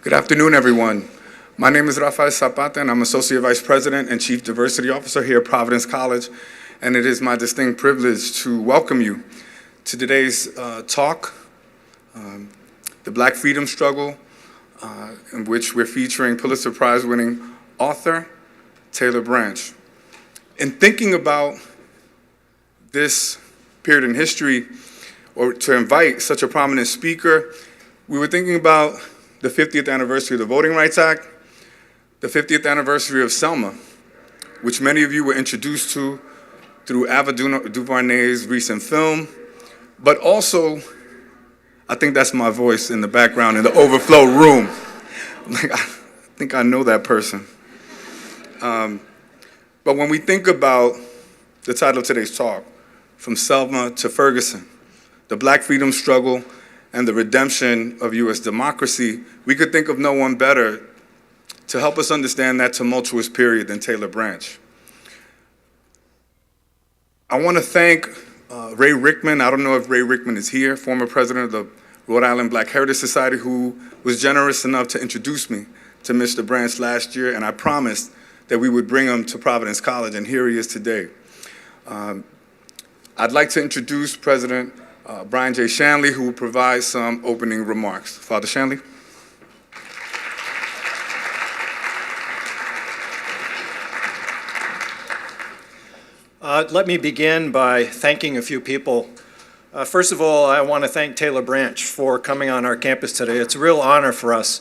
Good afternoon, everyone. My name is Rafael Zapata, and I'm Associate Vice President and Chief Diversity Officer here at Providence College, and it is my distinct privilege to welcome you to today's talk, The Black Freedom Struggle, in which we're featuring Pulitzer Prize-winning author Taylor Branch. In thinking about this period in history, or to invite such a prominent speaker, we were thinking about the 50th anniversary of the Voting Rights Act, the 50th anniversary of Selma, which many of you were introduced to through Ava DuVernay's recent film, but also, I think that's my voice in the background in the overflow room. Like, I think I know that person. But when we think about the title of today's talk, From Selma to Ferguson, the Black Freedom Struggle and the Redemption of U.S. Democracy, we could think of no one better to help us understand that tumultuous period than Taylor Branch. I want to thank Ray Rickman. I don't know if Ray Rickman is here, former president of the Rhode Island Black Heritage Society, who was generous enough to introduce me to Mr. Branch last year, and I promised that we would bring him to Providence College, and here he is today. I'd like to introduce President Brian J. Shanley, who will provide some opening remarks. Father Shanley. Let me begin by thanking a few people. First of all, I want to thank Taylor Branch for coming on our campus today. It's a real honor for us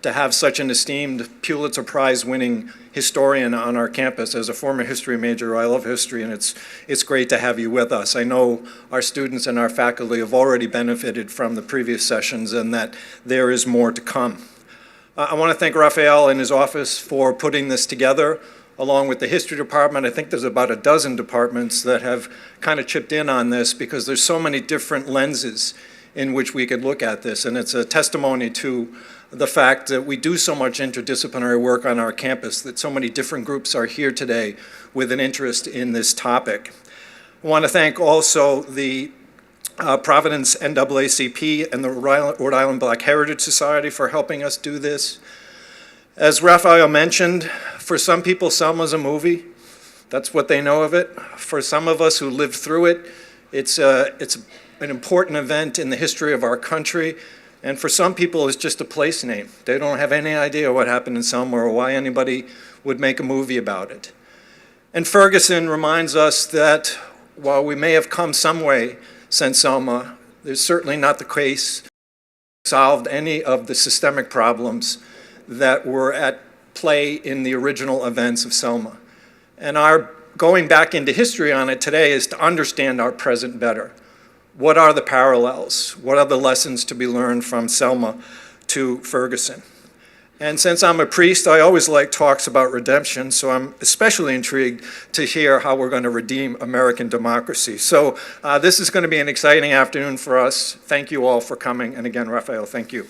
to have such an esteemed Pulitzer Prize-winning historian on our campus. As a former history major, I love history, and it's great to have you with us. I know our students and our faculty have already benefited from the previous sessions and that there is more to come. I want to thank Raphael and his office for putting this together, along with the history department. I think there's about a dozen departments that have kind of chipped in on this because there's so many different lenses in which we could look at this, and it's a testimony to the fact that we do so much interdisciplinary work on our campus, that so many different groups are here today with an interest in this topic. I want to thank also the Providence NAACP and the Rhode Island Black Heritage Society for helping us do this. As Raphael mentioned, for some people, Selma's a movie. That's what they know of it. For some of us who lived through it, it's an important event in the history of our country. And for some people, it's just a place name. They don't have any idea what happened in Selma or why anybody would make a movie about it. And Ferguson reminds us that while we may have come some way since Selma, there's certainly not the case solved any of the systemic problems that were at play in the original events of Selma. And our going back into history on it today is to understand our present better. What are the parallels? What are the lessons to be learned from Selma to Ferguson? And since I'm a priest, I always like talks about redemption, so I'm especially intrigued to hear how we're going to redeem American democracy. So this is going to be an exciting afternoon for us. Thank you all for coming. And again, Raphael, thank you.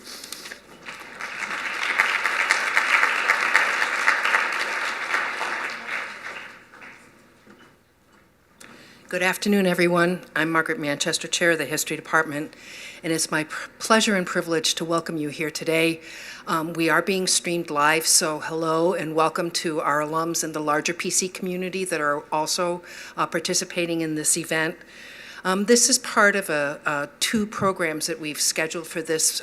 Good afternoon, everyone. I'm Margaret Manchester, Chair of the History Department, and it's my pleasure and privilege to welcome you here today. We are being streamed live, so hello and welcome to our alums and the larger PC community that are also participating in this event. This is part of two programs that we've scheduled for this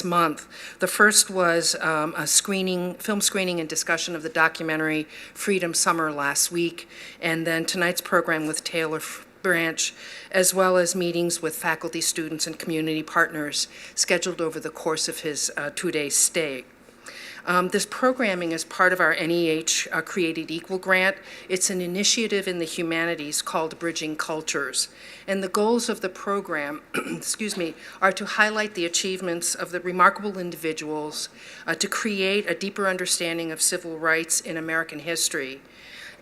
month. The first was a film screening and discussion of the documentary Freedom Summer last week, and then tonight's program with Taylor Branch, as well as meetings with faculty, students, and community partners scheduled over the course of his two-day stay. This programming is part of our NEH Created Equal grant. It's an initiative in the humanities called Bridging Cultures. And the goals of the program, are to highlight the achievements of the remarkable individuals, to create a deeper understanding of civil rights in American history,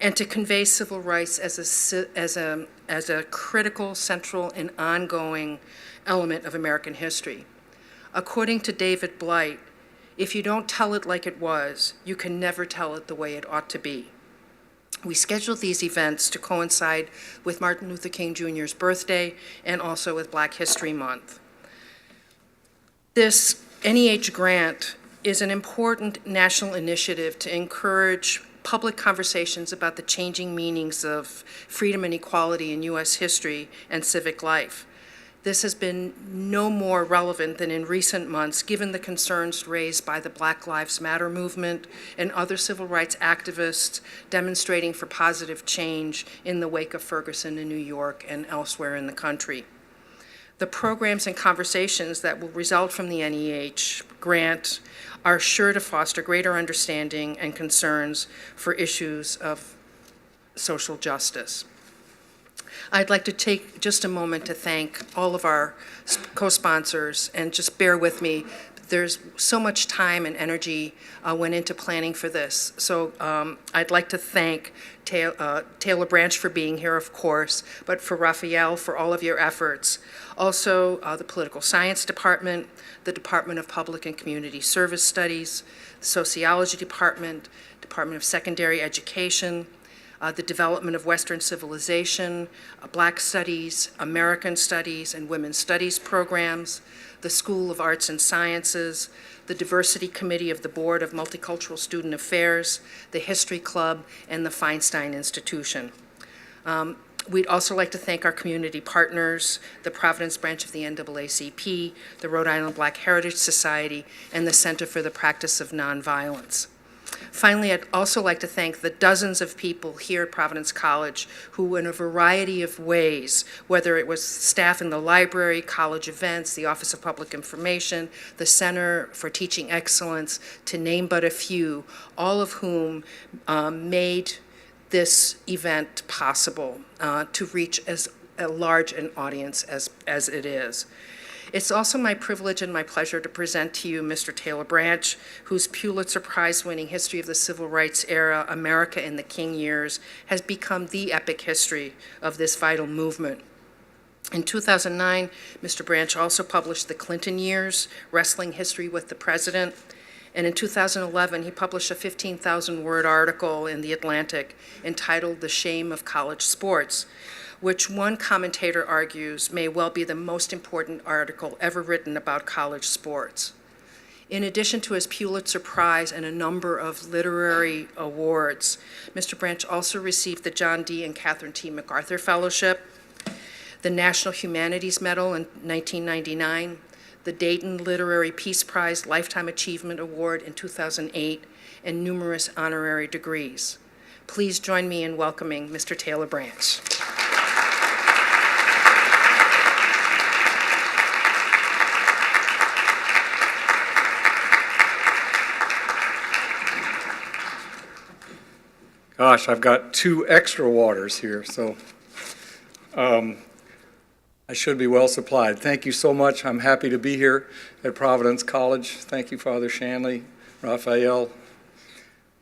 and to convey civil rights as a critical, central, and ongoing element of American history. According to David Blight, if you don't tell it like it was, you can never tell it the way it ought to be. We scheduled these events to coincide with Martin Luther King Jr.'s birthday and also with Black History Month. This NEH grant is an important national initiative to encourage public conversations about the changing meanings of freedom and equality in U.S. history and civic life. This has been no more relevant than in recent months, given the concerns raised by the Black Lives Matter movement and other civil rights activists demonstrating for positive change in the wake of Ferguson in New York and elsewhere in the country. The programs and conversations that will result from the NEH grant are sure to foster greater understanding and concerns for issues of social justice. I'd like to take just a moment to thank all of our co-sponsors, and just bear with me. There's so much time and energy went into planning for this. So I'd like to thank Taylor Branch for being here, of course, but for Raphael for all of your efforts. Also, the Political Science Department, the Department of Public and Community Service Studies, the Sociology Department, Department of Secondary Education, the Development of Western Civilization, Black Studies, American Studies, and Women's Studies programs, the School of Arts and Sciences, the Diversity Committee of the Board of Multicultural Student Affairs, the History Club, and the Feinstein Institution. We'd also like to thank our community partners, the Providence branch of the NAACP, the Rhode Island Black Heritage Society, and the Center for the Practice of Nonviolence. Finally, I'd also like to thank the dozens of people here at Providence College who, in a variety of ways, whether it was staff in the library, college events, the Office of Public Information, the Center for Teaching Excellence, to name but a few, all of whom made this event possible to reach as a large an audience as it is. It's also my privilege and my pleasure to present to you Mr. Taylor Branch, whose Pulitzer Prize-winning History of the Civil Rights Era, America in the King Years, has become the epic history of this vital movement. In 2009, Mr. Branch also published The Clinton Years, Wrestling History with the President. And in 2011, he published a 15,000-word article in The Atlantic entitled The Shame of College Sports, which one commentator argues may well be the most important article ever written about college sports. In addition to his Pulitzer Prize and a number of literary awards, Mr. Branch also received the John D. and Catherine T. MacArthur Fellowship, the National Humanities Medal in 1999, the Dayton Literary Peace Prize Lifetime Achievement Award in 2008, and numerous honorary degrees. Please join me in welcoming Mr. Taylor Branch. Gosh, I've got 2 extra waters here, so I should be well supplied. Thank you so much. I'm happy to be here at Providence College. Thank you, Father Shanley, Raphael,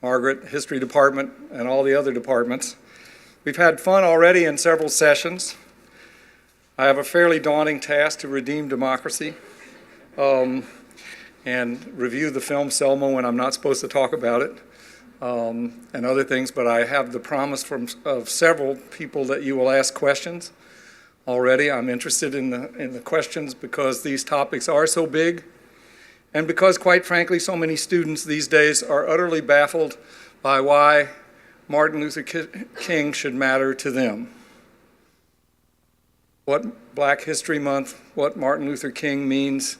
Margaret, History Department, and all the other departments. We've had fun already in several sessions. I have a fairly daunting task to redeem democracy and review the film Selma when I'm not supposed to talk about it. And other things, but I have the promise of several people that you will ask questions already. I'm interested in the questions because these topics are so big, and because, quite frankly, so many students these days are utterly baffled by why Martin Luther King should matter to them. What Black History Month, what Martin Luther King means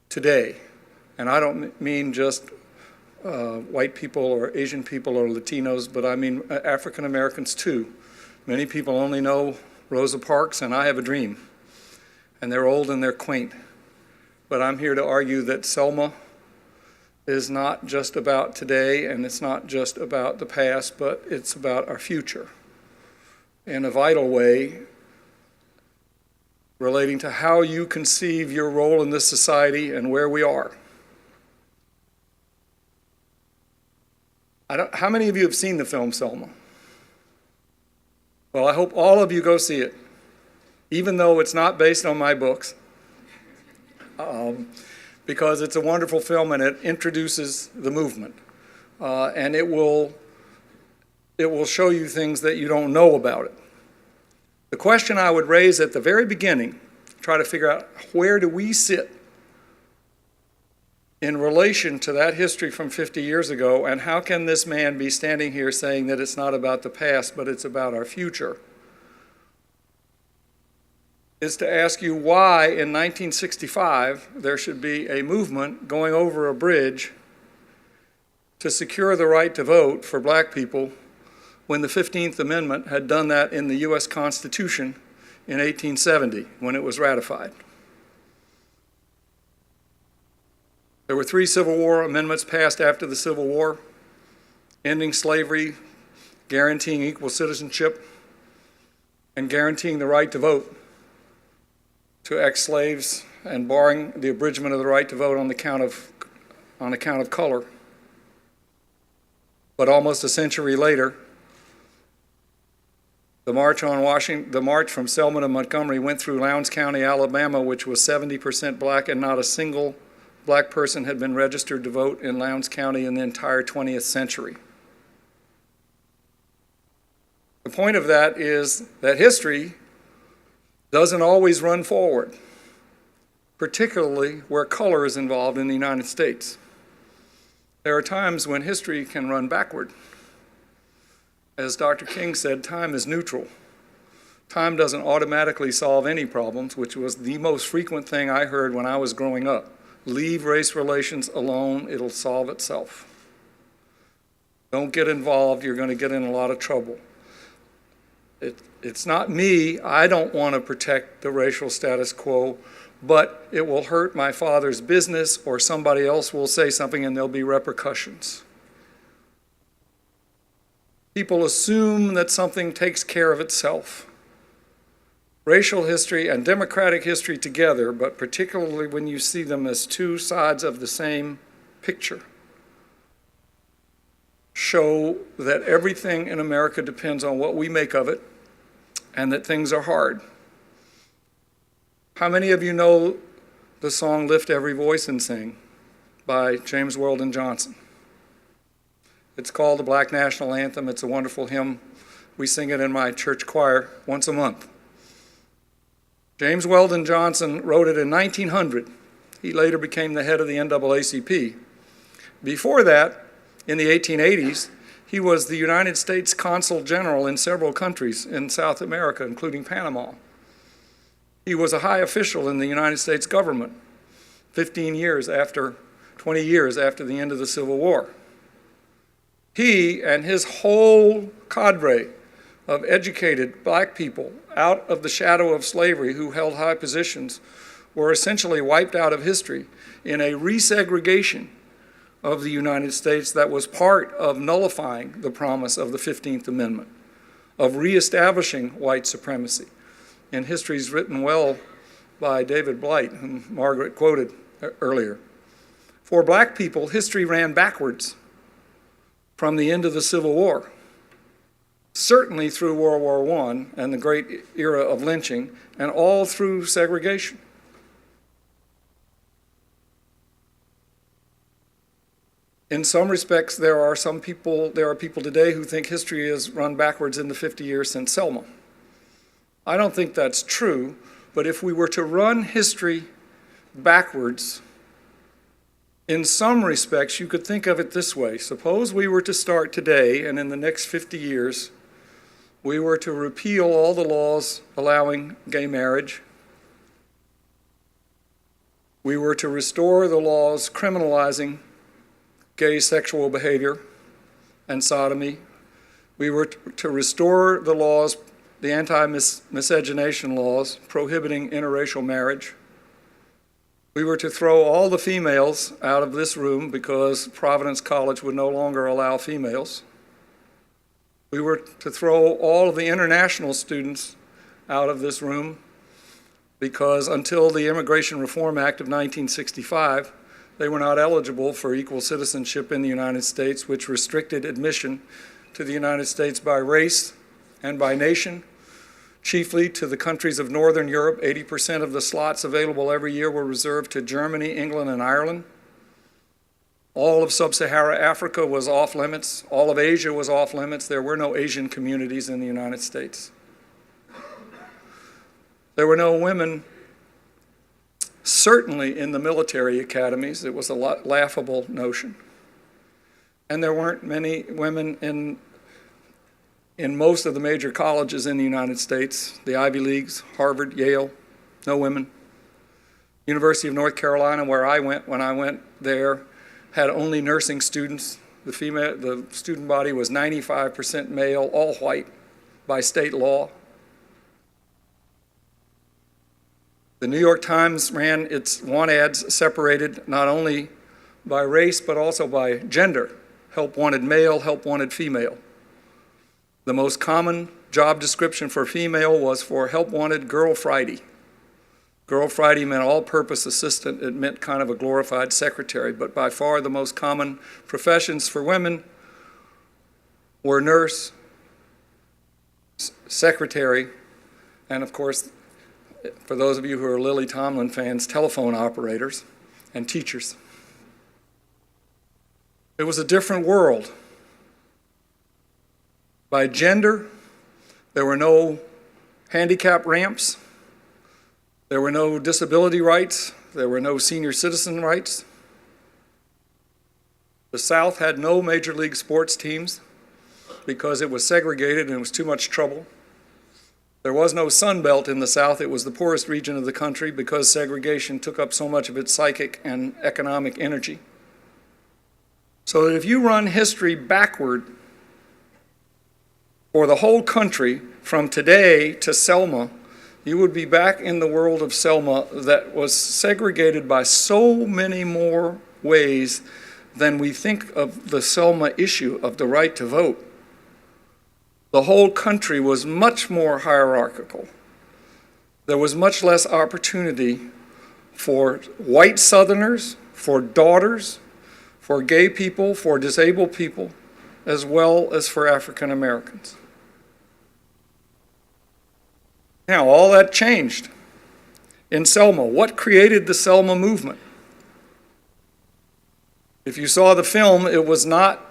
today. And I don't mean just white people or Asian people or Latinos, but I mean African Americans too. Many people only know Rosa Parks and I Have a Dream, and they're old and they're quaint. But I'm here to argue that Selma is not just about today, and it's not just about the past, but it's about our future in a vital way, relating to how you conceive your role in this society and where we are. How many of you have seen the film Selma? Well, I hope all of you go see it, even though it's not based on my books, because it's a wonderful film and it introduces the movement, and it will show you things that you don't know about it. The question I would raise at the very beginning, try to figure out where do we sit in relation to that history from 50 years ago, and how can this man be standing here saying that it's not about the past, but it's about our future, is to ask you why in 1965 there should be a movement going over a bridge to secure the right to vote for black people when the 15th Amendment had done that in the US Constitution in 1870 when it was ratified. There were 3 Civil War amendments passed after the Civil War, ending slavery, guaranteeing equal citizenship, and guaranteeing the right to vote to ex-slaves and barring the abridgment of the right to vote on account of color. But almost a century later, the march from Selma to Montgomery went through Lowndes County, Alabama, which was 70% black, and not a single black person had been registered to vote in Lowndes County in the entire 20th century. The point of that is that history doesn't always run forward, particularly where color is involved in the United States. There are times when history can run backward. As Dr. King said, time is neutral. Time doesn't automatically solve any problems, which was the most frequent thing I heard when I was growing up. Leave race relations alone, it'll solve itself. Don't get involved, you're going to get in a lot of trouble. It's not me, I don't want to protect the racial status quo, but it will hurt my father's business, or somebody else will say something and there'll be repercussions. People assume that something takes care of itself. Racial history and democratic history together, but particularly when you see them as two sides of the same picture, show that everything in America depends on what we make of it and that things are hard. How many of you know the song Lift Every Voice and Sing by James Weldon Johnson? It's called the Black National Anthem. It's a wonderful hymn. We sing it in my church choir once a month. James Weldon Johnson wrote it in 1900. He later became the head of the NAACP. Before that, in the 1880s, he was the United States Consul General in several countries in South America, including Panama. He was a high official in the United States government 20 years after the end of the Civil War. He and his whole cadre of educated black people out of the shadow of slavery who held high positions were essentially wiped out of history in a resegregation of the United States that was part of nullifying the promise of the 15th Amendment, of reestablishing white supremacy. And history's written well by David Blight, whom Margaret quoted earlier. For black people, history ran backwards from the end of the Civil War, certainly through World War I and the great era of lynching, and all through segregation. In some respects, there are people today who think history has run backwards in the 50 years since Selma. I don't think that's true, but if we were to run history backwards, in some respects, you could think of it this way. Suppose we were to start today, and in the next 50 years, we were to repeal all the laws allowing gay marriage. We were to restore the laws criminalizing gay sexual behavior and sodomy. We were to restore the laws, the anti-miscegenation laws prohibiting interracial marriage. We were to throw all the females out of this room because Providence College would no longer allow females. We were to throw all of the international students out of this room because until the Immigration Reform Act of 1965, they were not eligible for equal citizenship in the United States, which restricted admission to the United States by race and by nation, chiefly to the countries of Northern Europe. 80% of the slots available every year were reserved to Germany, England, and Ireland. All of sub-Saharan Africa was off limits. All of Asia was off limits. There were no Asian communities in the United States. There were no women Certainly in the military academies, it was a laughable notion. And there weren't many women in most of the major colleges in the United States, the Ivy Leagues, Harvard, Yale, no women. University of North Carolina, where I went when I went there, had only nursing students. The student body was 95% male, all white by state law. The New York Times ran its want ads separated not only by race but also by gender. Help wanted male, help wanted female. The most common job description for female was for help wanted Girl Friday. Girl Friday meant all-purpose assistant. It meant kind of a glorified secretary, but by far the most common professions for women were nurse, secretary, and of course, for those of you who are Lily Tomlin fans, telephone operators and teachers. It was a different world. By gender, there were no handicap ramps. There were no disability rights. There were no senior citizen rights. The South had no major league sports teams because it was segregated and it was too much trouble. There was no Sun Belt in the South. It was the poorest region of the country because segregation took up so much of its psychic and economic energy. So that if you run history backward for the whole country from today to Selma, you would be back in the world of Selma that was segregated by so many more ways than we think of the Selma issue of the right to vote. The whole country was much more hierarchical. There was much less opportunity for white Southerners, for daughters, for gay people, for disabled people, as well as for African Americans. Now, all that changed in Selma. What created the Selma movement? If you saw the film, it was not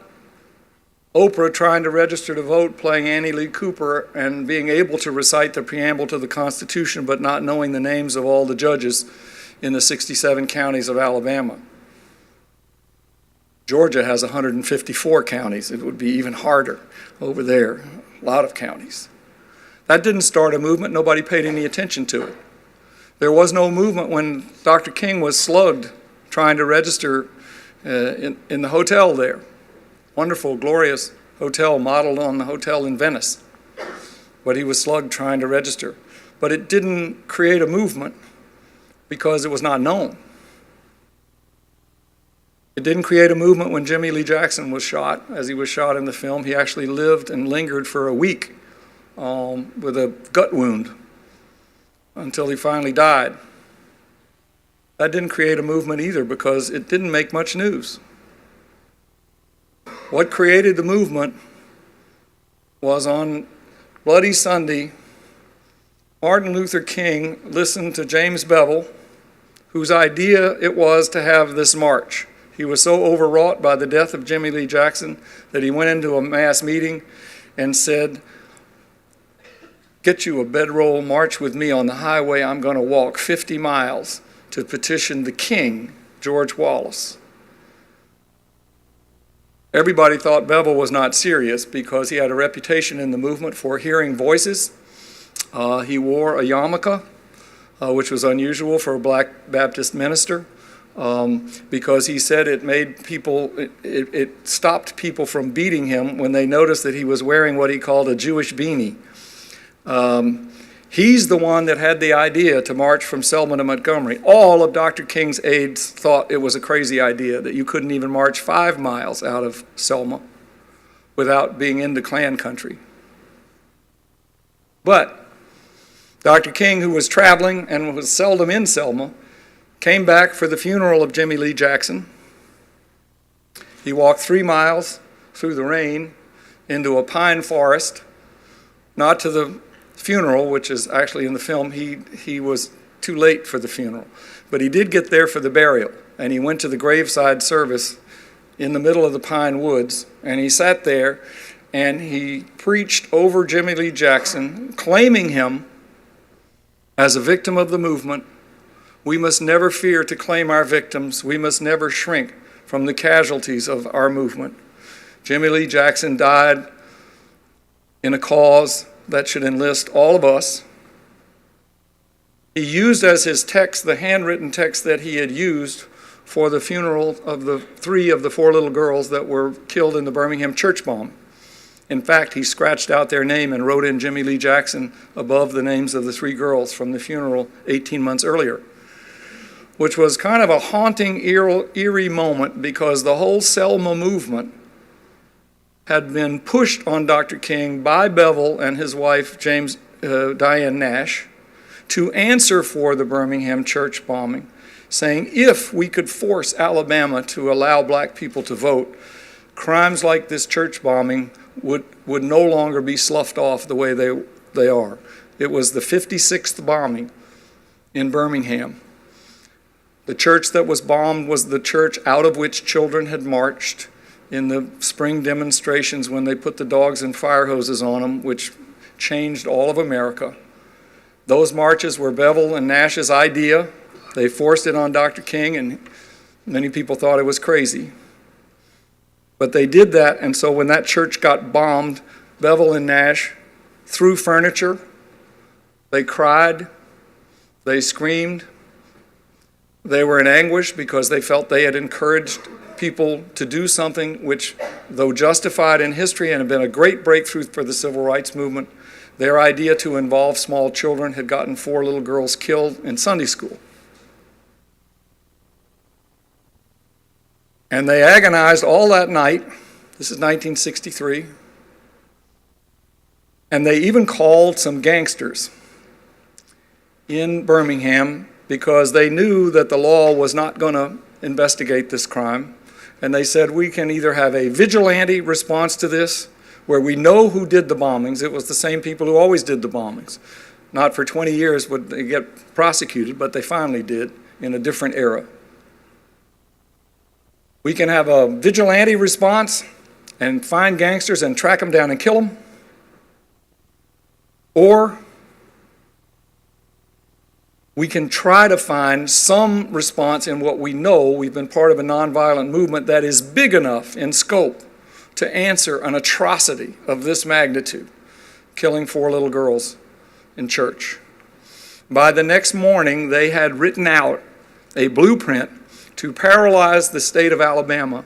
Oprah trying to register to vote, playing Annie Lee Cooper, and being able to recite the preamble to the Constitution, but not knowing the names of all the judges in the 67 counties of Alabama. Georgia has 154 counties. It would be even harder over there, a lot of counties. That didn't start a movement. Nobody paid any attention to it. There was no movement when Dr. King was slugged trying to register in the hotel there. Wonderful, glorious hotel modeled on the hotel in Venice. But he was slugged trying to register. But it didn't create a movement because it was not known. It didn't create a movement when Jimmy Lee Jackson was shot. As he was shot in the film, he actually lived and lingered for a week with a gut wound until he finally died. That didn't create a movement either because it didn't make much news. What created the movement was on Bloody Sunday, Martin Luther King listened to James Bevel, whose idea it was to have this march. He was so overwrought by the death of Jimmy Lee Jackson that he went into a mass meeting and said, "Get you a bedroll, march with me on the highway. I'm going to walk 50 miles to petition the king, George Wallace." Everybody thought Bevel was not serious because he had a reputation in the movement for hearing voices. He wore a yarmulke, which was unusual for a black Baptist minister, because he said it made people, it stopped people from beating him when they noticed that he was wearing what he called a Jewish beanie. He's the one that had the idea to march from Selma to Montgomery. All of Dr. King's aides thought it was a crazy idea, that you couldn't even march 5 miles out of Selma without being into Klan country. But Dr. King, who was traveling and was seldom in Selma, came back for the funeral of Jimmy Lee Jackson. He walked 3 miles through the rain into a pine forest, not to the funeral, which is actually in the film. He was too late for the funeral, but he did get there for the burial, and he went to the graveside service in the middle of the pine woods, and he sat there and he preached over Jimmy Lee Jackson, claiming him as a victim of the movement We must never fear to claim our victims. We must never shrink from the casualties of our movement. Jimmy Lee Jackson died in a cause that should enlist all of us. He used as his text the handwritten text that he had used for the funeral of the 3 of the 4 little girls that were killed in the Birmingham church bomb. In fact, he scratched out their name and wrote in Jimmy Lee Jackson above the names of the 3 girls from the funeral 18 months earlier, which was kind of a haunting, eerie moment because the whole Selma movement had been pushed on Dr. King by Bevel and his wife, Diane Nash, to answer for the Birmingham church bombing, saying if we could force Alabama to allow black people to vote, crimes like this church bombing would no longer be sloughed off the way they are. It was the 56th bombing in Birmingham. The church that was bombed was the church out of which children had marched in the spring demonstrations when they put the dogs and fire hoses on them, which changed all of America. Those marches were Bevel and Nash's idea. They forced it on Dr. King, and many people thought it was crazy. But they did that, and so when that church got bombed, Bevel and Nash threw furniture, they cried, they screamed. They were in anguish because they felt they had encouraged people to do something which, though justified in history and had been a great breakthrough for the civil rights movement, their idea to involve small children had gotten 4 little girls killed in Sunday school. And they agonized all that night. This is 1963. And they even called some gangsters in Birmingham because they knew that the law was not going to investigate this crime. And they said, we can either have a vigilante response to this, where we know who did the bombings. It was the same people who always did the bombings. Not for 20 years would they get prosecuted, but they finally did in a different era. We can have a vigilante response and find gangsters and track them down and kill them. Or we can try to find some response in what we know. We've been part of a nonviolent movement that is big enough in scope to answer an atrocity of this magnitude, killing 4 little girls in church. By the next morning, they had written out a blueprint to paralyze the state of Alabama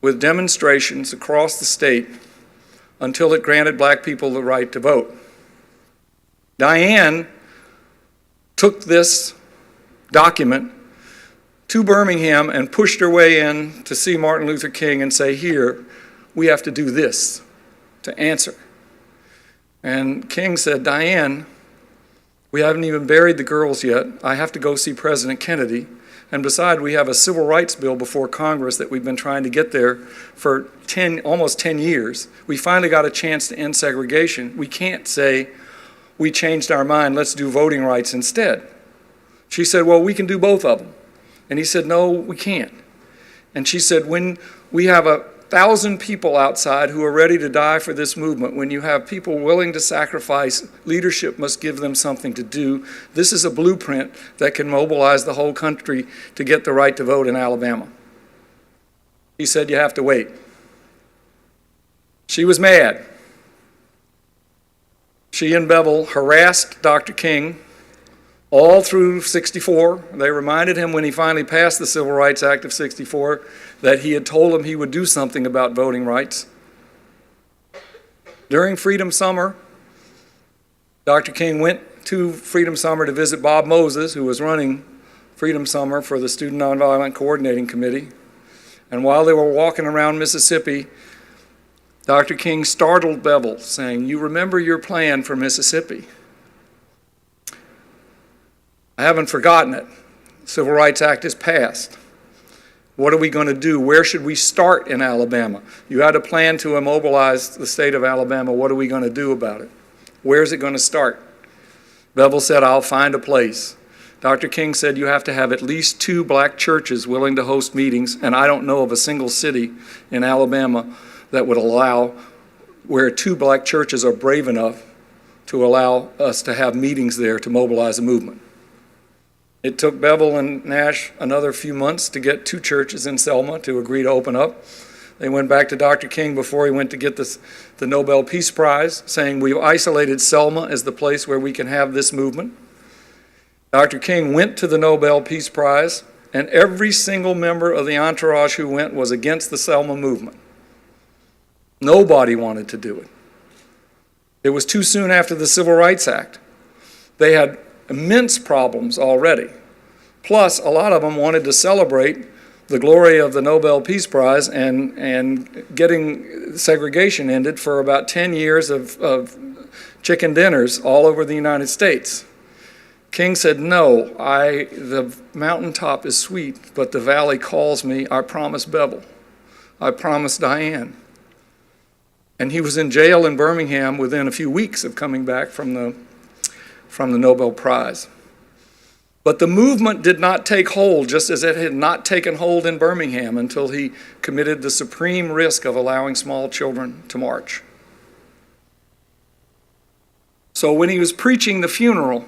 with demonstrations across the state until it granted black people the right to vote. Diane took this document to Birmingham and pushed her way in to see Martin Luther King and say, here, we have to do this to answer. And King said, Diane, we haven't even buried the girls yet. I have to go see President Kennedy. And besides, we have a civil rights bill before Congress that we've been trying to get there for almost 10 years. We finally got a chance to end segregation. We can't say, we changed our mind, let's do voting rights instead. She said, well, we can do both of them. And he said, no, we can't. And she said, when we have 1,000 people outside who are ready to die for this movement, when you have people willing to sacrifice, leadership must give them something to do. This is a blueprint that can mobilize the whole country to get the right to vote in Alabama. He said, you have to wait. She was mad. She and Bevel harassed Dr. King all through '64. They reminded him when he finally passed the Civil Rights Act of '64 that he had told him he would do something about voting rights. During Freedom Summer, Dr. King went to Freedom Summer to visit Bob Moses, who was running Freedom Summer for the Student Nonviolent Coordinating Committee. And while they were walking around Mississippi, Dr. King startled Bevel, saying, you remember your plan for Mississippi? I haven't forgotten it. The Civil Rights Act is passed. What are we going to do? Where should we start in Alabama? You had a plan to immobilize the state of Alabama. What are we going to do about it? Where is it going to start? Bevel said, I'll find a place. Dr. King said, you have to have at least 2 black churches willing to host meetings, and I don't know of a single city in Alabama that would allow where 2 black churches are brave enough to allow us to have meetings there to mobilize a movement. It took Bevel and Nash another few months to get two churches in Selma to agree to open up. They went back to Dr. King before he went to get the Nobel Peace Prize, saying, we've isolated Selma as the place where we can have this movement. Dr. King went to the Nobel Peace Prize, and every single member of the entourage who went was against the Selma movement. Nobody wanted to do it. It was too soon after the Civil Rights Act. They had immense problems already. Plus, a lot of them wanted to celebrate the glory of the Nobel Peace Prize and getting segregation ended for about 10 years of chicken dinners all over the United States. King said, no, the mountaintop is sweet, but the valley calls me. I promised Bevel. I promised Diane. And he was in jail in Birmingham within a few weeks of coming back from the Nobel Prize. But the movement did not take hold, just as it had not taken hold in Birmingham until he committed the supreme risk of allowing small children to march. So when he was preaching the funeral,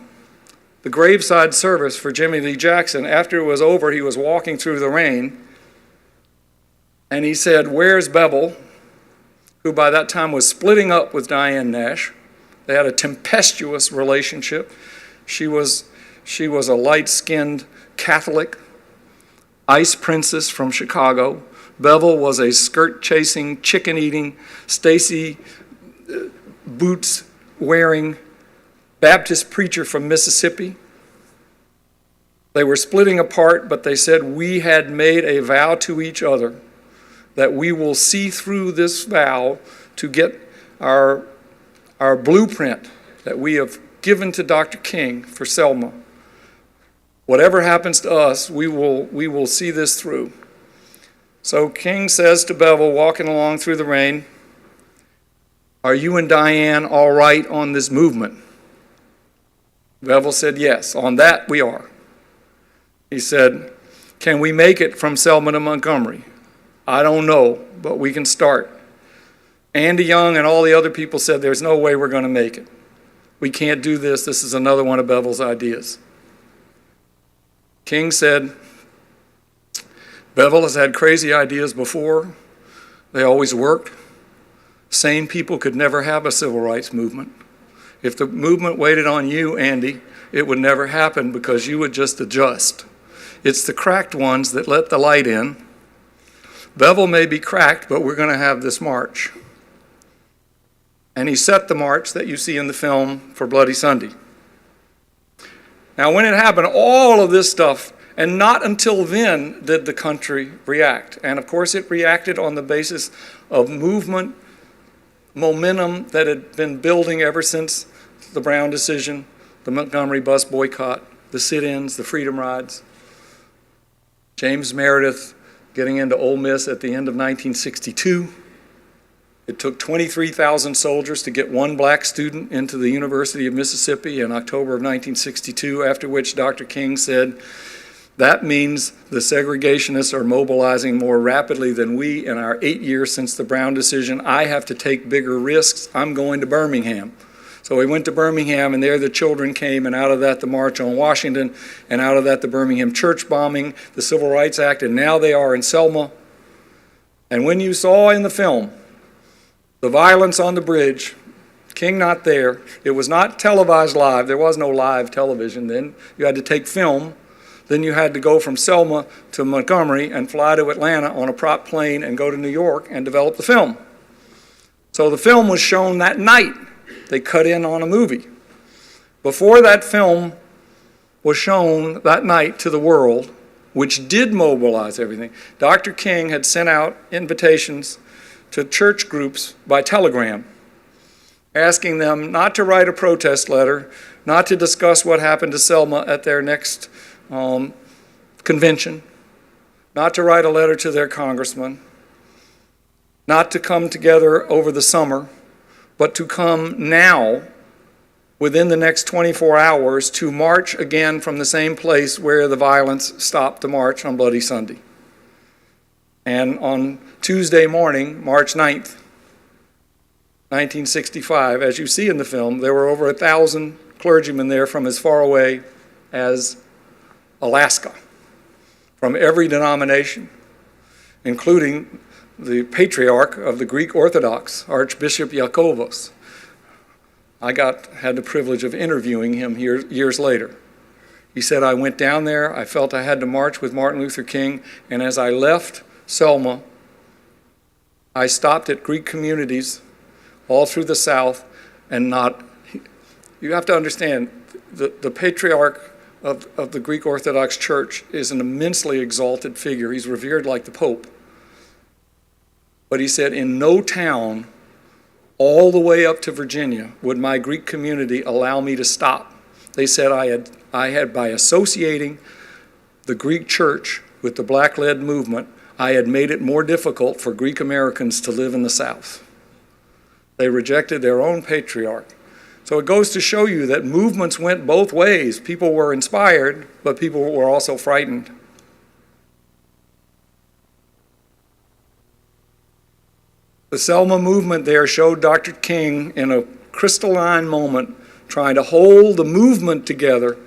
the graveside service for Jimmy Lee Jackson, after it was over, he was walking through the rain, and he said, where's Bevel, who by that time was splitting up with Diane Nash. They had a tempestuous relationship. She was a light-skinned Catholic, ice princess from Chicago. Bevel was a skirt-chasing, chicken-eating, Stacy boots-wearing Baptist preacher from Mississippi. They were splitting apart, but they said, we had made a vow to each other that we will see through this vow to get our blueprint that we have given to Dr. King for Selma. Whatever happens to us, we will see this through. So King says to Bevel, walking along through the rain, are you and Diane all right on this movement? Bevel said, yes, on that we are. He said, can we make it from Selma to Montgomery? I don't know, but we can start. Andy Young and all the other people said, there's no way we're going to make it. We can't do this. This is another one of Bevel's ideas. King said, Bevel has had crazy ideas before. They always worked. Sane people could never have a civil rights movement. If the movement waited on you, Andy, it would never happen because you would just adjust. It's the cracked ones that let the light in. Bevel may be cracked, but we're going to have this march. And he set the march that you see in the film for Bloody Sunday. Now, when it happened, all of this stuff, and not until then did the country react. And of course, it reacted on the basis of movement, momentum that had been building ever since the Brown decision, the Montgomery bus boycott, the sit-ins, the freedom rides. James Meredith getting into Ole Miss at the end of 1962. It took 23,000 soldiers to get one black student into the University of Mississippi in October of 1962, after which Dr. King said, that means the segregationists are mobilizing more rapidly than we in our 8 years since the Brown decision. I have to take bigger risks. I'm going to Birmingham. So we went to Birmingham, and there the children came, and out of that the March on Washington, and out of that the Birmingham church bombing, the Civil Rights Act, and now they are in Selma. And when you saw in the film the violence on the bridge, King not there, it was not televised live. There was no live television then. You had to take film. Then you had to go from Selma to Montgomery and fly to Atlanta on a prop plane and go to New York and develop the film. So the film was shown that night. They cut in on a movie. Before that film was shown that night to the world, which did mobilize everything, Dr. King had sent out invitations to church groups by telegram, asking them not to write a protest letter, not to discuss what happened to Selma at their next convention, not to write a letter to their congressman, not to come together over the summer, but to come now, within the next 24 hours, to march again from the same place where the violence stopped the march on Bloody Sunday. And on Tuesday morning, March 9th, 1965, as you see in the film, there were over 1,000 clergymen there from as far away as Alaska, from every denomination, including the patriarch of the Greek Orthodox, Archbishop Yakovos. I had the privilege of interviewing him years later. He said, I went down there, I felt I had to march with Martin Luther King, and as I left Selma, I stopped at Greek communities all through the South, and you have to understand, the patriarch of the Greek Orthodox Church is an immensely exalted figure. He's revered like the Pope. But he said, in no town all the way up to Virginia would my Greek community allow me to stop. They said I had by associating the Greek church with the black-led movement, I had made it more difficult for Greek Americans to live in the South. They rejected their own patriarch. So it goes to show you that movements went both ways. People were inspired, but people were also frightened. The Selma movement there showed Dr. King in a crystalline moment trying to hold the movement together.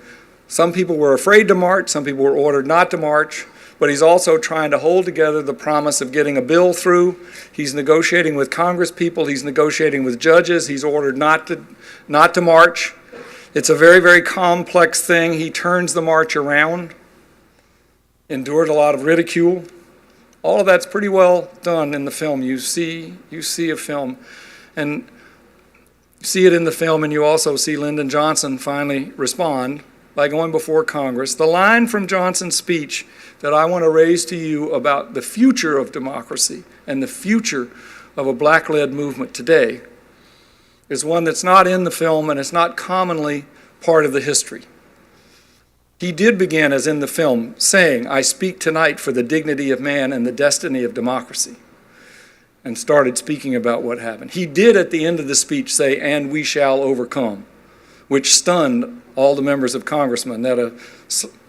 Some people were afraid to march, some people were ordered not to march, but he's also trying to hold together the promise of getting a bill through. He's negotiating with Congress people, he's negotiating with judges, he's ordered not to march. It's a very, very complex thing. He turns the march around, endured a lot of ridicule. All of that's pretty well done in the film. You see a film, and you see it in the film, and you also see Lyndon Johnson finally respond by going before Congress. The line from Johnson's speech that I want to raise to you about the future of democracy and the future of a black-led movement today is one that's not in the film and it's not commonly part of the history. He did begin, as in the film, saying, I speak tonight for the dignity of man and the destiny of democracy, and started speaking about what happened. He did at the end of the speech say, and we shall overcome, which stunned all the members of Congress that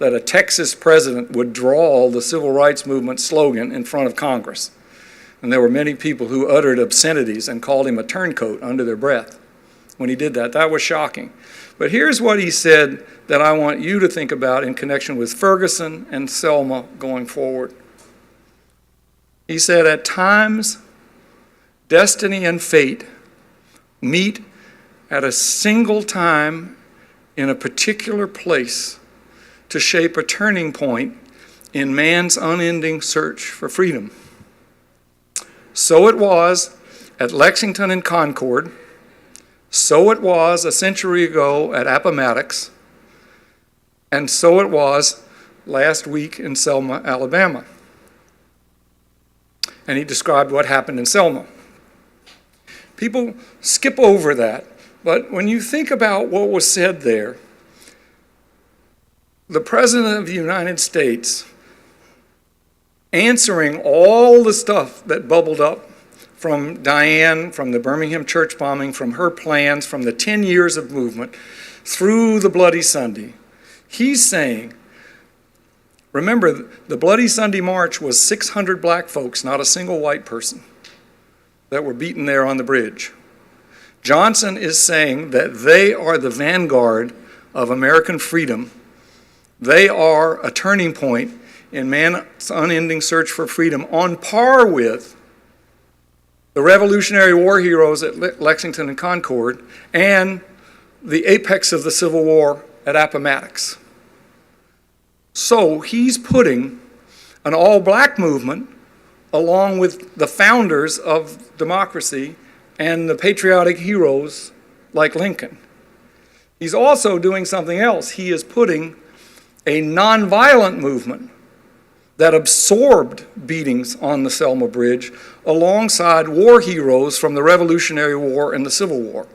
a Texas president would drawl the civil rights movement slogan in front of Congress. And there were many people who uttered obscenities and called him a turncoat under their breath when he did that. That was shocking. But here's what he said that I want you to think about in connection with Ferguson and Selma going forward. He said, at times, destiny and fate meet at a single time in a particular place to shape a turning point in man's unending search for freedom. So it was at Lexington and Concord. So it was a century ago at Appomattox. And so it was last week in Selma, Alabama. And he described what happened in Selma. People skip over that, but when you think about what was said there, the President of the United States answering all the stuff that bubbled up from Diane, from the Birmingham church bombing, from her plans, from the 10 years of movement, through the Bloody Sunday, he's saying, remember, the Bloody Sunday March was 600 black folks, not a single white person, that were beaten there on the bridge. Johnson is saying that they are the vanguard of American freedom. They are a turning point in man's unending search for freedom, on par with the Revolutionary War heroes at Lexington and Concord and the apex of the Civil War at Appomattox. So he's putting an all-black movement along with the founders of democracy and the patriotic heroes like Lincoln. He's also doing something else. He is putting a nonviolent movement that absorbed beatings on the Selma Bridge alongside war heroes from the Revolutionary War and the Civil War.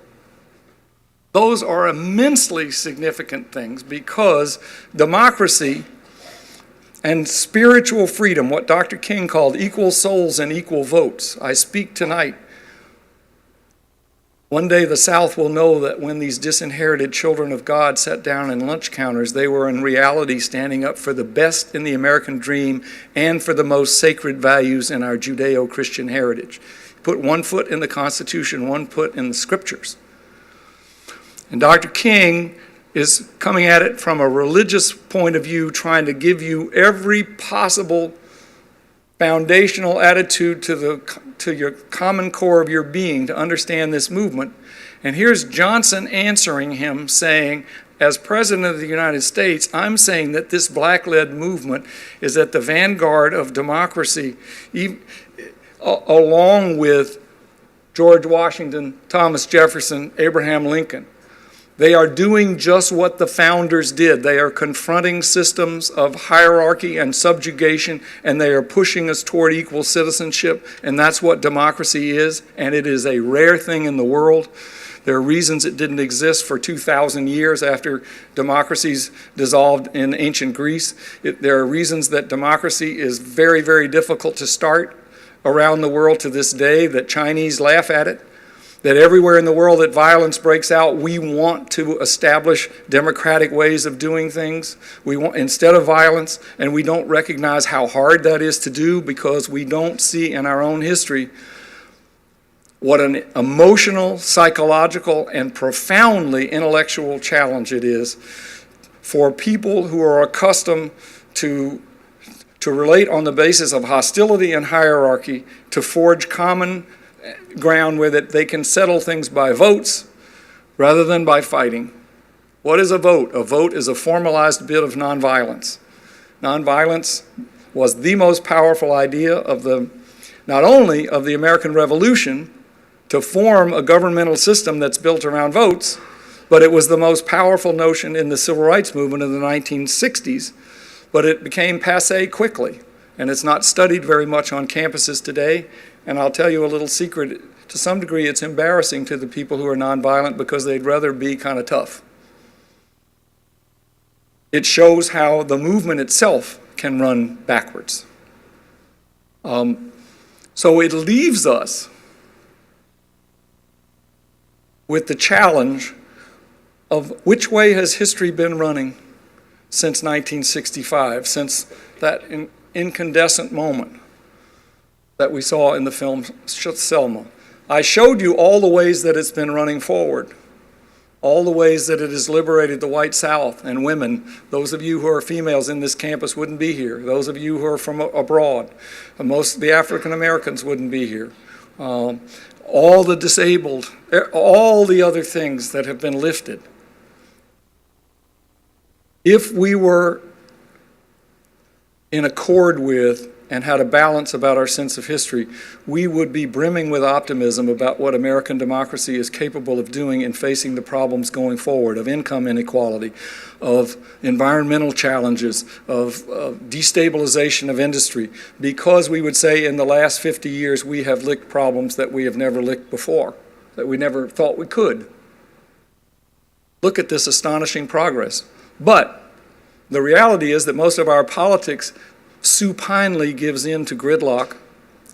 Those are immensely significant things because democracy and spiritual freedom, what Dr. King called equal souls and equal votes. I speak tonight. One day the South will know that when these disinherited children of God sat down in lunch counters, they were in reality standing up for the best in the American dream and for the most sacred values in our Judeo-Christian heritage. Put one foot in the Constitution, one foot in the Scriptures. And Dr. King is coming at it from a religious point of view, trying to give you every possible foundational attitude to your common core of your being to understand this movement. And here's Johnson answering him saying, as President of the United States, I'm saying that this black-led movement is at the vanguard of democracy, along with George Washington, Thomas Jefferson, Abraham Lincoln. They are doing just what the founders did. They are confronting systems of hierarchy and subjugation, and they are pushing us toward equal citizenship, and that's what democracy is, and it is a rare thing in the world. There are reasons it didn't exist for 2,000 years after democracies dissolved in ancient Greece. There are reasons that democracy is very, very difficult to start around the world to this day, that Chinese laugh at it, that everywhere in the world that violence breaks out, we want to establish democratic ways of doing things. We want, instead of violence, and we don't recognize how hard that is to do because we don't see in our own history what an emotional, psychological, and profoundly intellectual challenge it is for people who are accustomed to relate on the basis of hostility and hierarchy, to forge common ground where that they can settle things by votes rather than by fighting. What is a vote? A vote is a formalized bit of nonviolence. Nonviolence was the most powerful idea of not only of the American Revolution to form a governmental system that's built around votes, but it was the most powerful notion in the civil rights movement of the 1960s. But it became passé quickly, and it's not studied very much on campuses today. And I'll tell you a little secret, to some degree it's embarrassing to the people who are nonviolent because they'd rather be kind of tough. It shows how the movement itself can run backwards. So it leaves us with the challenge of which way has history been running since 1965, since that incandescent moment that we saw in the film Selma. I showed you all the ways that it's been running forward, all the ways that it has liberated the white South and women. Those of you who are females in this campus wouldn't be here. Those of you who are from abroad, most of the African Americans wouldn't be here. All the disabled, all the other things that have been lifted. If we were in accord with and had a balance about our sense of history, we would be brimming with optimism about what American democracy is capable of doing in facing the problems going forward of income inequality, of environmental challenges, of destabilization of industry, because we would say in the last 50 years we have licked problems that we have never licked before, that we never thought we could. Look at this astonishing progress. But the reality is that most of our politics supinely gives in to gridlock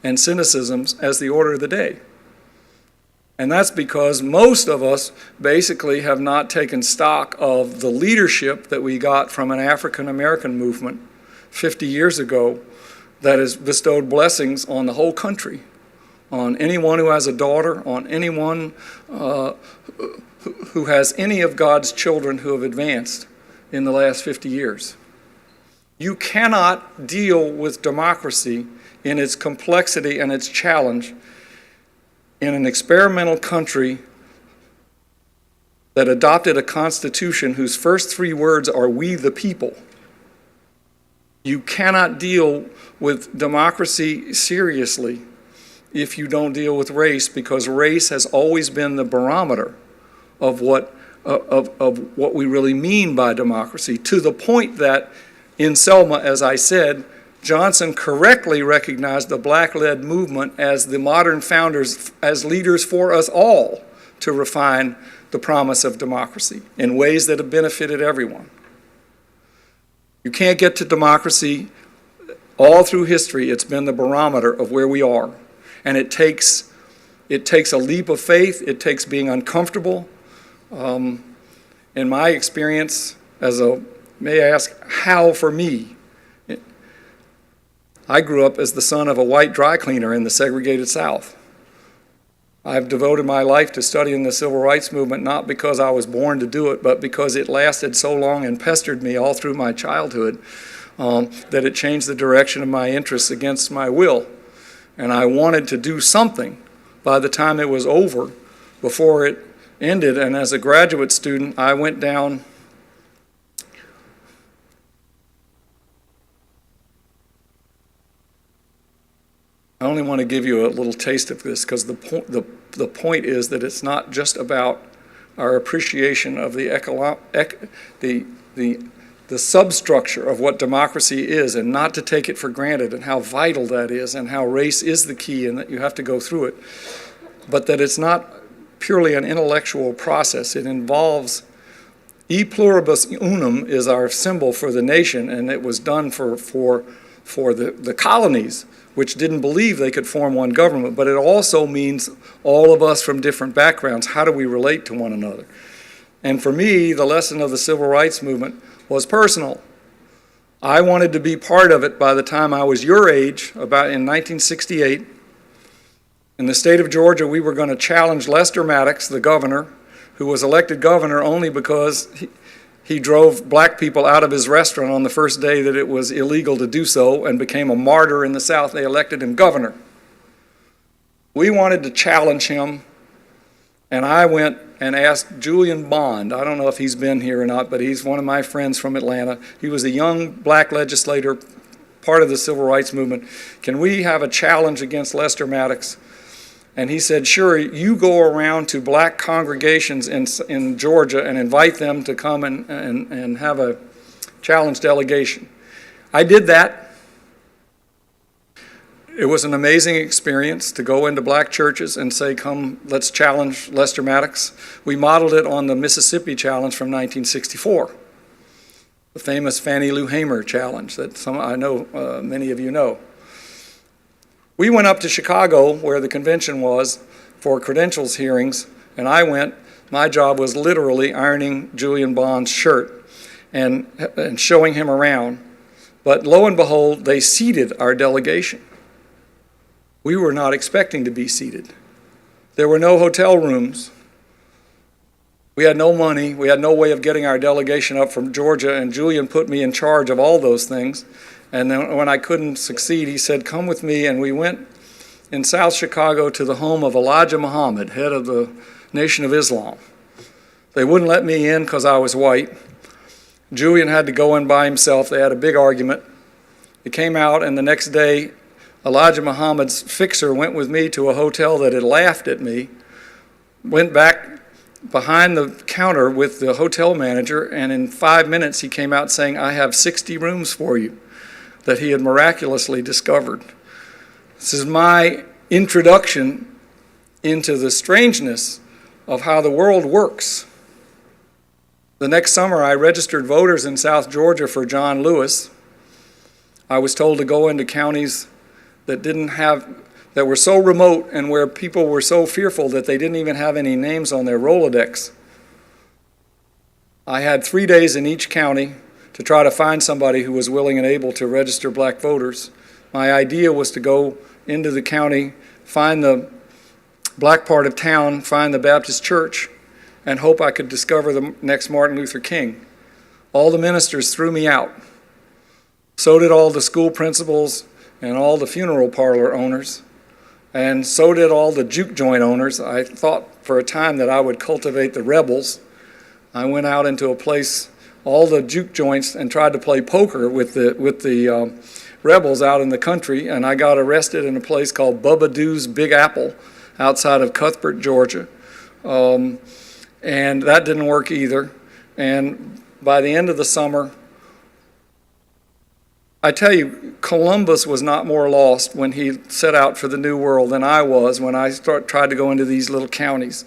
and cynicisms as the order of the day. And that's because most of us basically have not taken stock of the leadership that we got from an African American movement 50 years ago that has bestowed blessings on the whole country, on anyone who has a daughter, on anyone who has any of God's children who have advanced in the last 50 years. You cannot deal with democracy in its complexity and its challenge in an experimental country that adopted a constitution whose first three words are "we the people." You cannot deal with democracy seriously if you don't deal with race, because race has always been the barometer of what we really mean by democracy, to the point that in Selma, as I said, Johnson correctly recognized the black-led movement as the modern founders, as leaders for us all to refine the promise of democracy in ways that have benefited everyone. You can't get to democracy. All through history, it's been the barometer of where we are. And it takes a leap of faith. It takes being uncomfortable. In my experience, may I ask, how for me? I grew up as the son of a white dry cleaner in the segregated South. I've devoted my life to studying the civil rights movement, not because I was born to do it, but because it lasted so long and pestered me all through my childhood that it changed the direction of my interests against my will. And I wanted to do something by the time it was over, before it ended. And as a graduate student, I went down I only want to give you a little taste of this, because the point is that it's not just about our appreciation of the substructure of what democracy is, and not to take it for granted, and how vital that is, and how race is the key, and that you have to go through it, but that it's not purely an intellectual process. It involves e pluribus unum is our symbol for the nation, and it was done for the colonies, which didn't believe they could form one government, but it also means all of us from different backgrounds. How do we relate to one another? And for me, the lesson of the civil rights movement was personal. I wanted to be part of it by the time I was your age, about in 1968. In the state of Georgia, we were going to challenge Lester Maddox, the governor, who was elected governor only because he drove black people out of his restaurant on the first day that it was illegal to do so, and became a martyr in the South. They elected him governor. We wanted to challenge him, and I went and asked Julian Bond. I don't know if he's been here or not, but he's one of my friends from Atlanta. He was a young black legislator, part of the civil rights movement. Can we have a challenge against Lester Maddox? And he said, sure, you go around to black congregations in Georgia and invite them to come and have a challenge delegation. I did that. It was an amazing experience to go into black churches and say, come, let's challenge Lester Maddox. We modeled it on the Mississippi Challenge from 1964, the famous Fannie Lou Hamer Challenge that I know many of you know. We went up to Chicago, where the convention was, for credentials hearings, and I went. My job was literally ironing Julian Bond's shirt and showing him around. But lo and behold, they seated our delegation. We were not expecting to be seated. There were no hotel rooms. We had no money. We had no way of getting our delegation up from Georgia, and Julian put me in charge of all those things. And then when I couldn't succeed, he said, come with me. And we went in South Chicago to the home of Elijah Muhammad, head of the Nation of Islam. They wouldn't let me in because I was white. Julian had to go in by himself. They had a big argument. It came out, and the next day, Elijah Muhammad's fixer went with me to a hotel that had laughed at me, went back behind the counter with the hotel manager, and in 5 minutes he came out saying, I have 60 rooms for you, that he had miraculously discovered. This is my introduction into the strangeness of how the world works. The next summer, I registered voters in South Georgia for John Lewis. I was told to go into counties that were so remote and where people were so fearful that they didn't even have any names on their Rolodex. I had 3 days in each county to try to find somebody who was willing and able to register black voters. My idea was to go into the county, find the black part of town, find the Baptist church, and hope I could discover the next Martin Luther King. All the ministers threw me out. So did all the school principals and all the funeral parlor owners, and so did all the juke joint owners. I thought for a time that I would cultivate the rebels. I went out into a place, all the juke joints, and tried to play poker with the rebels out in the country, and I got arrested in a place called Bubba Doo's Big Apple outside of Cuthbert, Georgia. And that didn't work either. And by the end of the summer, I tell you, Columbus was not more lost when he set out for the New World than I was when I tried to go into these little counties.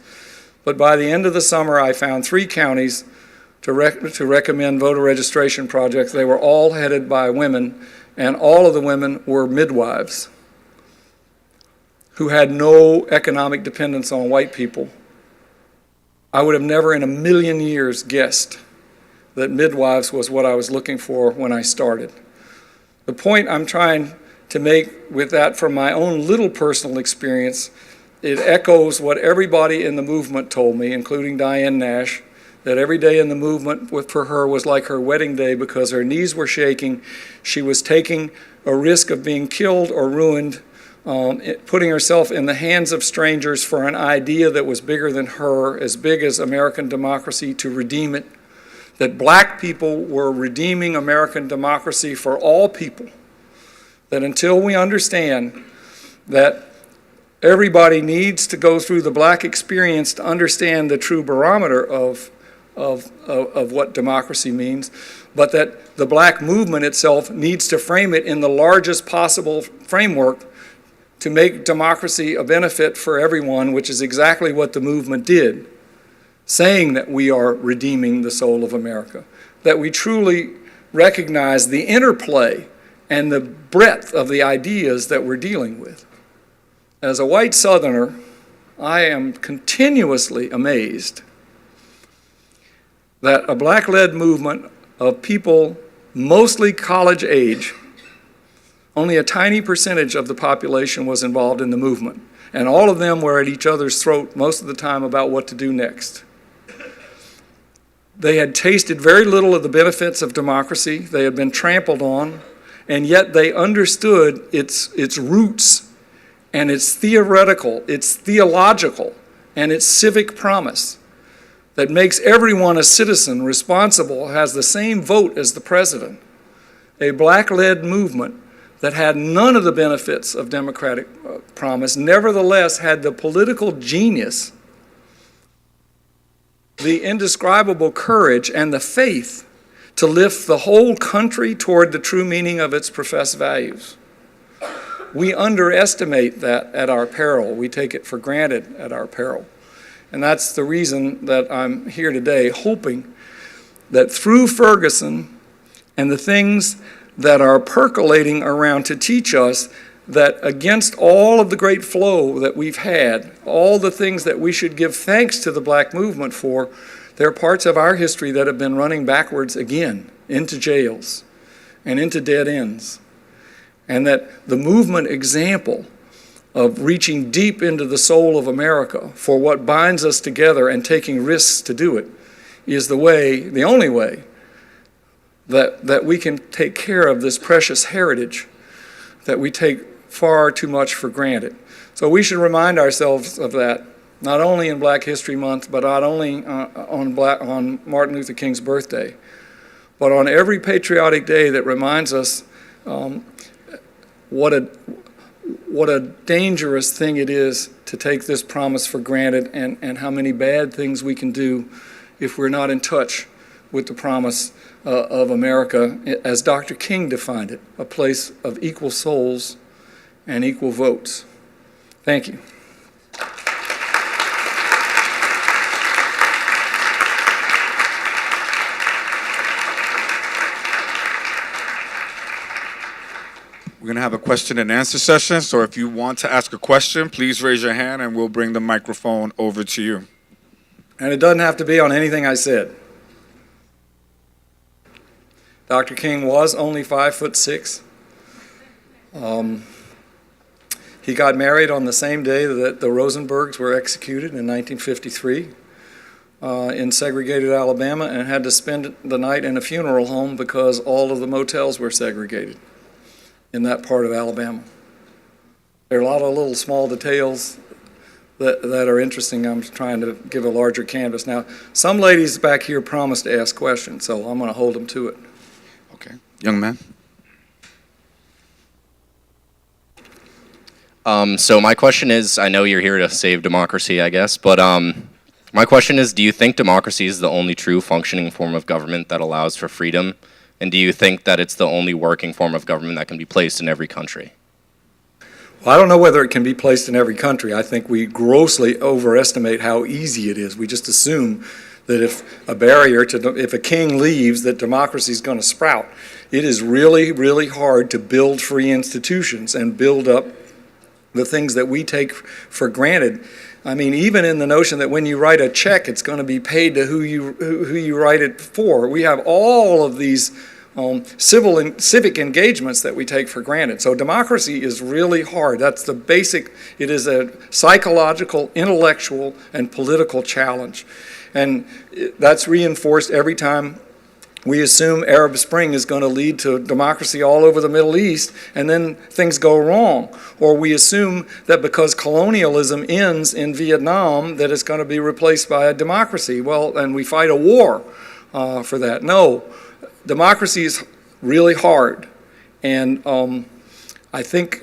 But by the end of the summer, I found 3 counties to recommend voter registration projects. They were all headed by women, and all of the women were midwives who had no economic dependence on white people. I would have never in a million years guessed that midwives was what I was looking for when I started. The point I'm trying to make with that from my own little personal experience it echoes what everybody in the movement told me, including Diane Nash, that every day in the movement for her was like her wedding day because her knees were shaking. She was taking a risk of being killed or ruined, putting herself in the hands of strangers for an idea that was bigger than her, as big as American democracy, to redeem it. That black people were redeeming American democracy for all people. That until we understand that everybody needs to go through the black experience to understand the true barometer of what democracy means, but that the black movement itself needs to frame it in the largest possible framework to make democracy a benefit for everyone, which is exactly what the movement did, saying that we are redeeming the soul of America, that we truly recognize the interplay and the breadth of the ideas that we're dealing with. As a white Southerner, I am continuously amazed that a black-led movement of people, mostly college age, only a tiny percentage of the population was involved in the movement, and all of them were at each other's throat most of the time about what to do next. They had tasted very little of the benefits of democracy. They had been trampled on, and yet they understood its roots and its theoretical, its theological, and its civic promise that makes everyone a citizen responsible, has the same vote as the president. A black-led movement that had none of the benefits of democratic promise, nevertheless had the political genius, the indescribable courage, and the faith to lift the whole country toward the true meaning of its professed values. We underestimate that at our peril. We take it for granted at our peril. And that's the reason that I'm here today, hoping that through Ferguson and the things that are percolating around to teach us that against all of the great flow that we've had, all the things that we should give thanks to the black movement for, there are parts of our history that have been running backwards again into jails and into dead ends. And that the movement example of reaching deep into the soul of America for what binds us together and taking risks to do it is the way, the only way, that we can take care of this precious heritage that we take far too much for granted. So we should remind ourselves of that, not only in Black History Month, but not only on Martin Luther King's birthday, but on every patriotic day that reminds us what a dangerous thing it is to take this promise for granted, and how many bad things we can do if we're not in touch with the promise of America, as Dr. King defined it, a place of equal souls and equal votes. Thank you. We're going to have a question and answer session, so if you want to ask a question, please raise your hand and we'll bring the microphone over to you. And it doesn't have to be on anything I said. Dr. King was only 5'6". He got married on the same day that the Rosenbergs were executed in 1953 in segregated Alabama, and had to spend the night in a funeral home because all of the motels were segregated in that part of Alabama. There are a lot of little small details that are interesting. I'm trying to give a larger canvas. Now, some ladies back here promised to ask questions, so I'm going to hold them to it. Okay. Young man. So my question is, I know you're here to save democracy, I guess, but my question is, do you think democracy is the only true functioning form of government that allows for freedom? And do you think that it's the only working form of government that can be placed in every country? Well, I don't know whether it can be placed in every country. I think we grossly overestimate how easy it is. We just assume that if a king leaves, that democracy is going to sprout. It is really, really hard to build free institutions and build up the things that we take for granted. I mean, even in the notion that when you write a check, it's going to be paid to who you write it for. We have all of these civic engagements that we take for granted. So democracy is really hard. That's the basic, it is a psychological, intellectual, and political challenge. And that's reinforced every time we assume Arab Spring is going to lead to democracy all over the Middle East, and then things go wrong. Or we assume that because colonialism ends in Vietnam, that it's going to be replaced by a democracy. Well, and we fight a war for that. No, democracy is really hard. And I think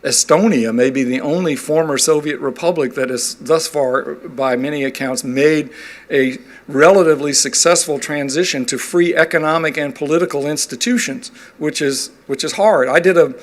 Estonia may be the only former Soviet republic that has thus far, by many accounts, made a relatively successful transition to free economic and political institutions, which is hard. I did a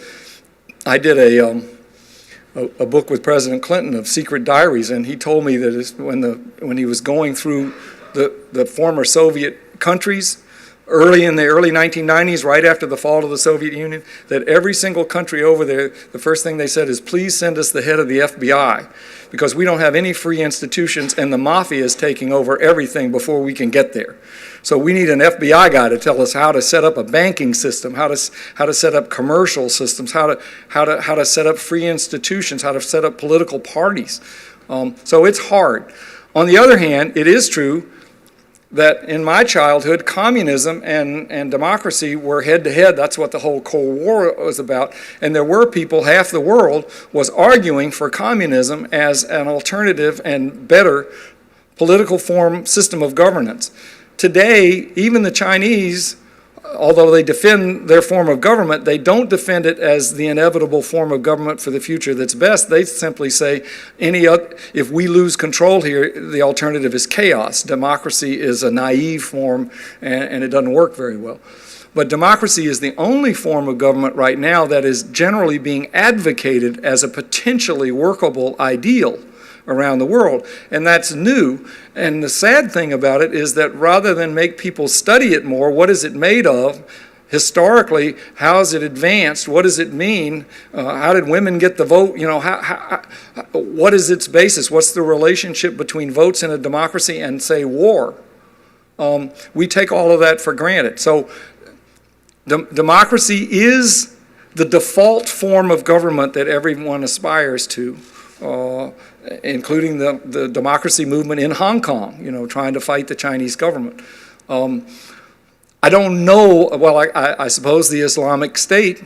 book with President Clinton of secret diaries, and he told me that when he was going through the former Soviet countries, in the early 1990s, right after the fall of the Soviet Union, that every single country over there, the first thing they said is, please send us the head of the FBI, because we don't have any free institutions and the mafia is taking over everything before we can get there. So we need an FBI guy to tell us how to set up a banking system, how to set up commercial systems, how to set up free institutions, how to set up political parties. So it's hard. On the other hand, it is true that in my childhood, communism and democracy were head-to-head. That's what the whole Cold War was about. And there were people, half the world was arguing for communism as an alternative and better political system of governance. Today, even the Chinese, although they defend their form of government, they don't defend it as the inevitable form of government for the future that's best. They simply say, if we lose control here, the alternative is chaos. Democracy is a naive form, and it doesn't work very well. But democracy is the only form of government right now that is generally being advocated as a potentially workable ideal around the world, and that's new. And the sad thing about it is that rather than make people study it more, what is it made of? Historically, how is it advanced? What does it mean? How did women get the vote? You know, what is its basis? What's the relationship between votes in a democracy and, say, war? We take all of that for granted. So democracy is the default form of government that everyone aspires to. Including the democracy movement in Hong Kong, trying to fight the Chinese government. I don't know, well, I suppose the Islamic State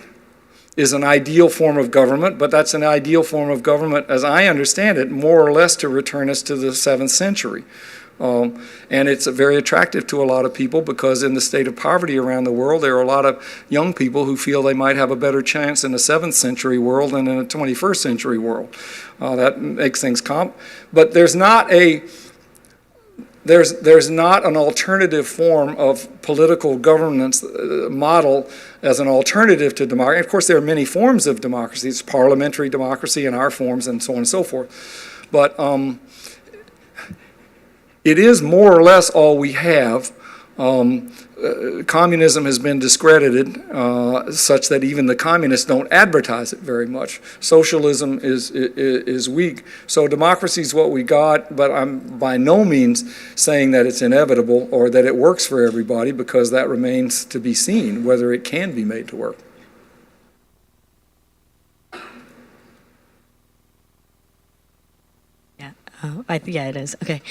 is an ideal form of government, but that's an ideal form of government, as I understand it, more or less to return us to the 7th century. And it's very attractive to a lot of people because in the state of poverty around the world, there are a lot of young people who feel they might have a better chance in a 7th century world than in a 21st century world. That makes things but there's not an alternative form of political governance model as an alternative to democracy. Of course, there are many forms of democracy. It's parliamentary democracy and our forms and so on and so forth. But it is more or less all we have. Communism has been discredited such that even the communists don't advertise it very much. Socialism is weak. So democracy is what we got, but I'm by no means saying that it's inevitable or that it works for everybody, because that remains to be seen, whether it can be made to work. Yeah, it is. Okay.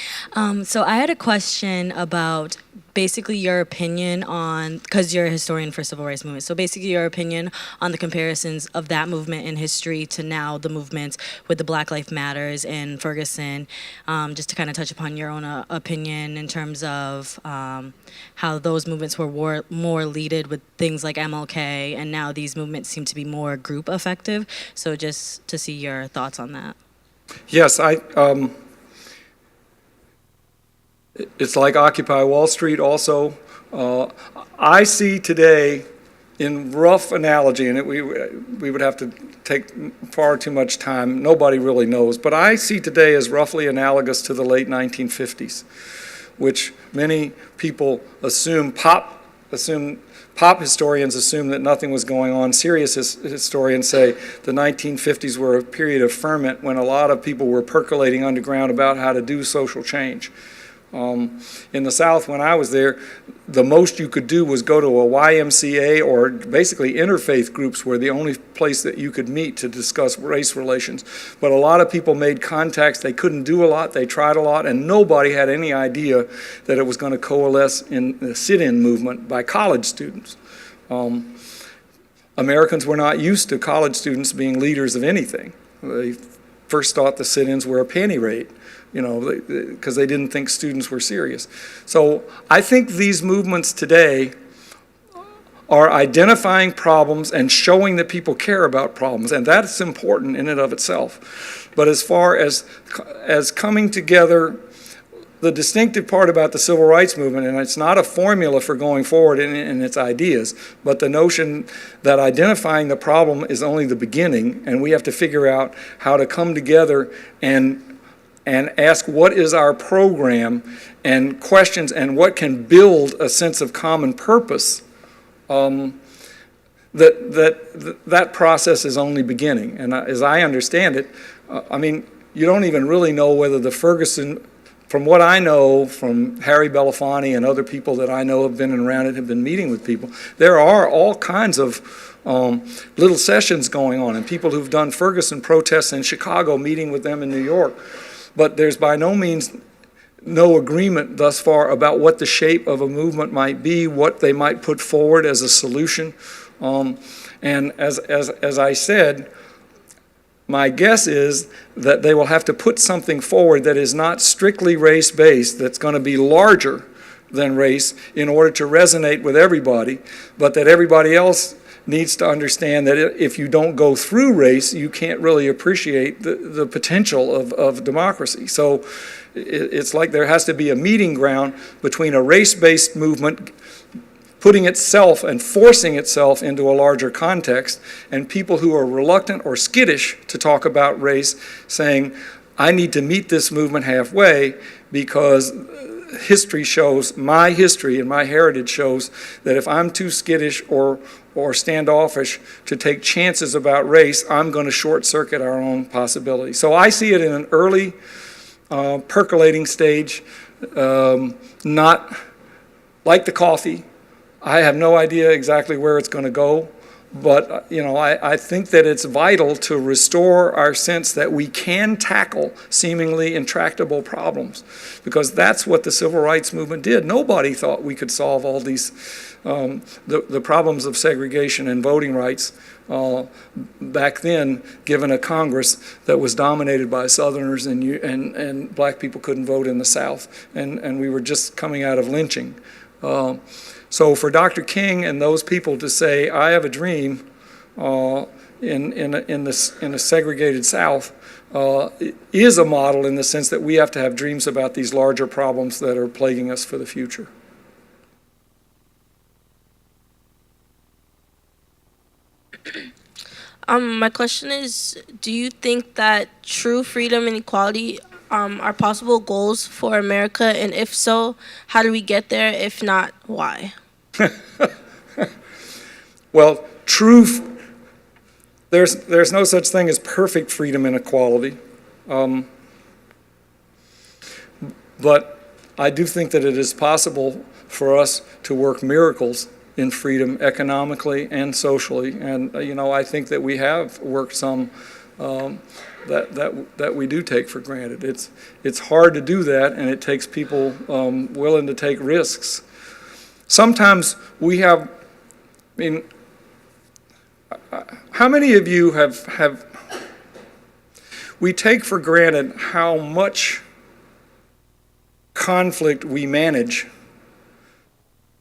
So I had a question about basically your opinion on, because you're a historian for civil rights movement, so basically your opinion on the comparisons of that movement in history to now the movements with the Black Lives Matters and Ferguson, just to kind of touch upon your own opinion in terms of how those movements were more leaded with things like MLK, and now these movements seem to be more group effective. So just to see your thoughts on that. Yes, it's like Occupy Wall Street also. I see today, in rough analogy, and we would have to take far too much time, nobody really knows, but I see today as roughly analogous to the late 1950s, which many people assume, pop historians assume that nothing was going on. Serious historians say the 1950s were a period of ferment when a lot of people were percolating underground about how to do social change. In the South, when I was there, the most you could do was go to a YMCA, or basically interfaith groups were the only place that you could meet to discuss race relations. But a lot of people made contacts. They couldn't do a lot. They tried a lot, and nobody had any idea that it was going to coalesce in the sit-in movement by college students. Americans were not used to college students being leaders of anything. They first thought the sit-ins were a panty raid, because they didn't think students were serious. So I think these movements today are identifying problems and showing that people care about problems, and that's important in and of itself. But as far as coming together, the distinctive part about the civil rights movement, and it's not a formula for going forward in its ideas, but the notion that identifying the problem is only the beginning, and we have to figure out how to come together and ask what is our program, and questions, and what can build a sense of common purpose. That process is only beginning. And as I understand it, you don't even really know whether the Ferguson, from what I know from Harry Belafonte and other people that I know have been around it, have been meeting with people, there are all kinds of little sessions going on, and people who've done Ferguson protests in Chicago, meeting with them in New York. But there's by no means no agreement thus far about what the shape of a movement might be, what they might put forward as a solution. And as I said, my guess is that they will have to put something forward that is not strictly race-based, that's going to be larger than race in order to resonate with everybody, but that everybody else needs to understand that if you don't go through race, you can't really appreciate the potential of democracy. So it's like there has to be a meeting ground between a race-based movement putting itself and forcing itself into a larger context, and people who are reluctant or skittish to talk about race saying, I need to meet this movement halfway because history shows, my history and my heritage shows, that if I'm too skittish or standoffish to take chances about race, I'm going to short circuit our own possibility. So I see it in an early percolating stage, not like the coffee. I have no idea exactly where it's going to go, but I think that it's vital to restore our sense that we can tackle seemingly intractable problems, because that's what the civil rights movement did. Nobody thought we could solve all these the problems of segregation and voting rights back then, given a Congress that was dominated by Southerners and black people couldn't vote in the South, and we were just coming out of lynching. So for Dr. King and those people to say, I have a dream in a segregated South, is a model in the sense that we have to have dreams about these larger problems that are plaguing us for the future. My question is, do you think that true freedom and equality are possible goals for America? And if so, how do we get there? If not, why? Well, there's no such thing as perfect freedom and equality. But I do think that it is possible for us to work miracles in freedom economically and socially. And, I think that we have worked some that we do take for granted. It's hard to do that, and it takes people willing to take risks. Sometimes we have, how many of you have we take for granted how much conflict we manage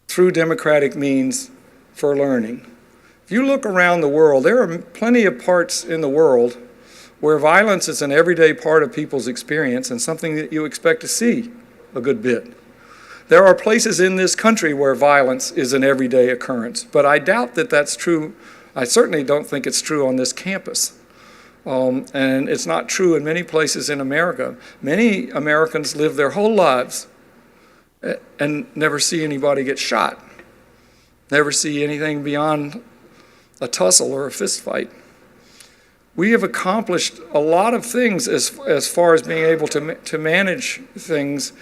through democratic means for learning? If you look around the world, there are plenty of parts in the world where violence is an everyday part of people's experience and something that you expect to see a good bit. There are places in this country where violence is an everyday occurrence, but I doubt that that's true. I certainly don't think it's true on this campus. And it's not true in many places in America. Many Americans live their whole lives and never see anybody get shot, never see anything beyond a tussle or a fist fight. We have accomplished a lot of things as far as being able to manage things,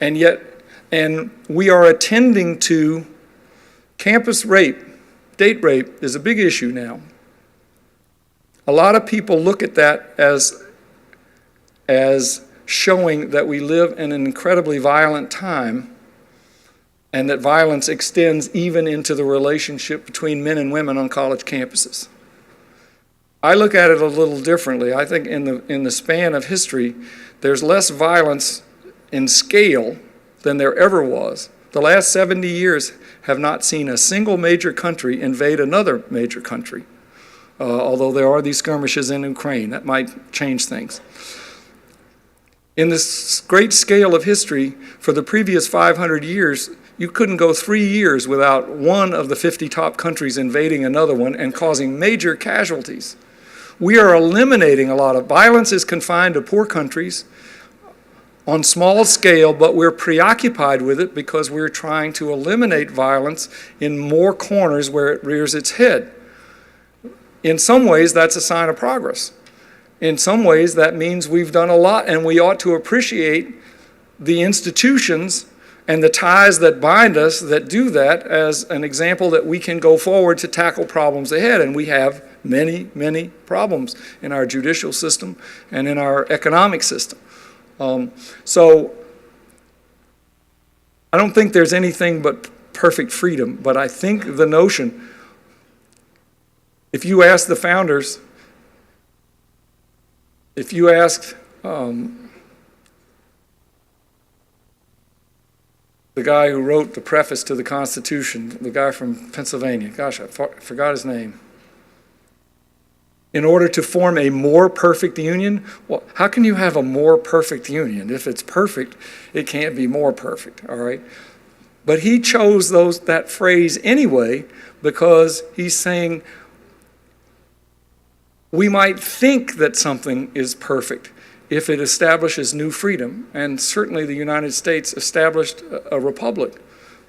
And we are attending to campus rape. Date rape is a big issue now. A lot of people look at that as showing that we live in an incredibly violent time and that violence extends even into the relationship between men and women on college campuses. I look at it a little differently. I think in the span of history, there's less violence in scale than there ever was. The last 70 years have not seen a single major country invade another major country, although there are these skirmishes in Ukraine. That might change things. In this great scale of history, for the previous 500 years, you couldn't go 3 years without one of the 50 top countries invading another one and causing major casualties. We are eliminating a lot of violence is confined to poor countries on small scale, but we're preoccupied with it because we're trying to eliminate violence in more corners where it rears its head. In some ways, that's a sign of progress. In some ways, that means we've done a lot, and we ought to appreciate the institutions and the ties that bind us that do that as an example that we can go forward to tackle problems ahead. And we have many, many problems in our judicial system and in our economic system. So I don't think there's anything but perfect freedom, but I think the notion, if you ask the founders, if you asked the guy who wrote the preface to the Constitution, the guy from Pennsylvania, gosh, I forgot his name. In order to form a more perfect union, well, how can you have a more perfect union? If it's perfect, it can't be more perfect, all right? But he chose that phrase anyway because he's saying we might think that something is perfect if it establishes new freedom. And certainly the United States established a republic,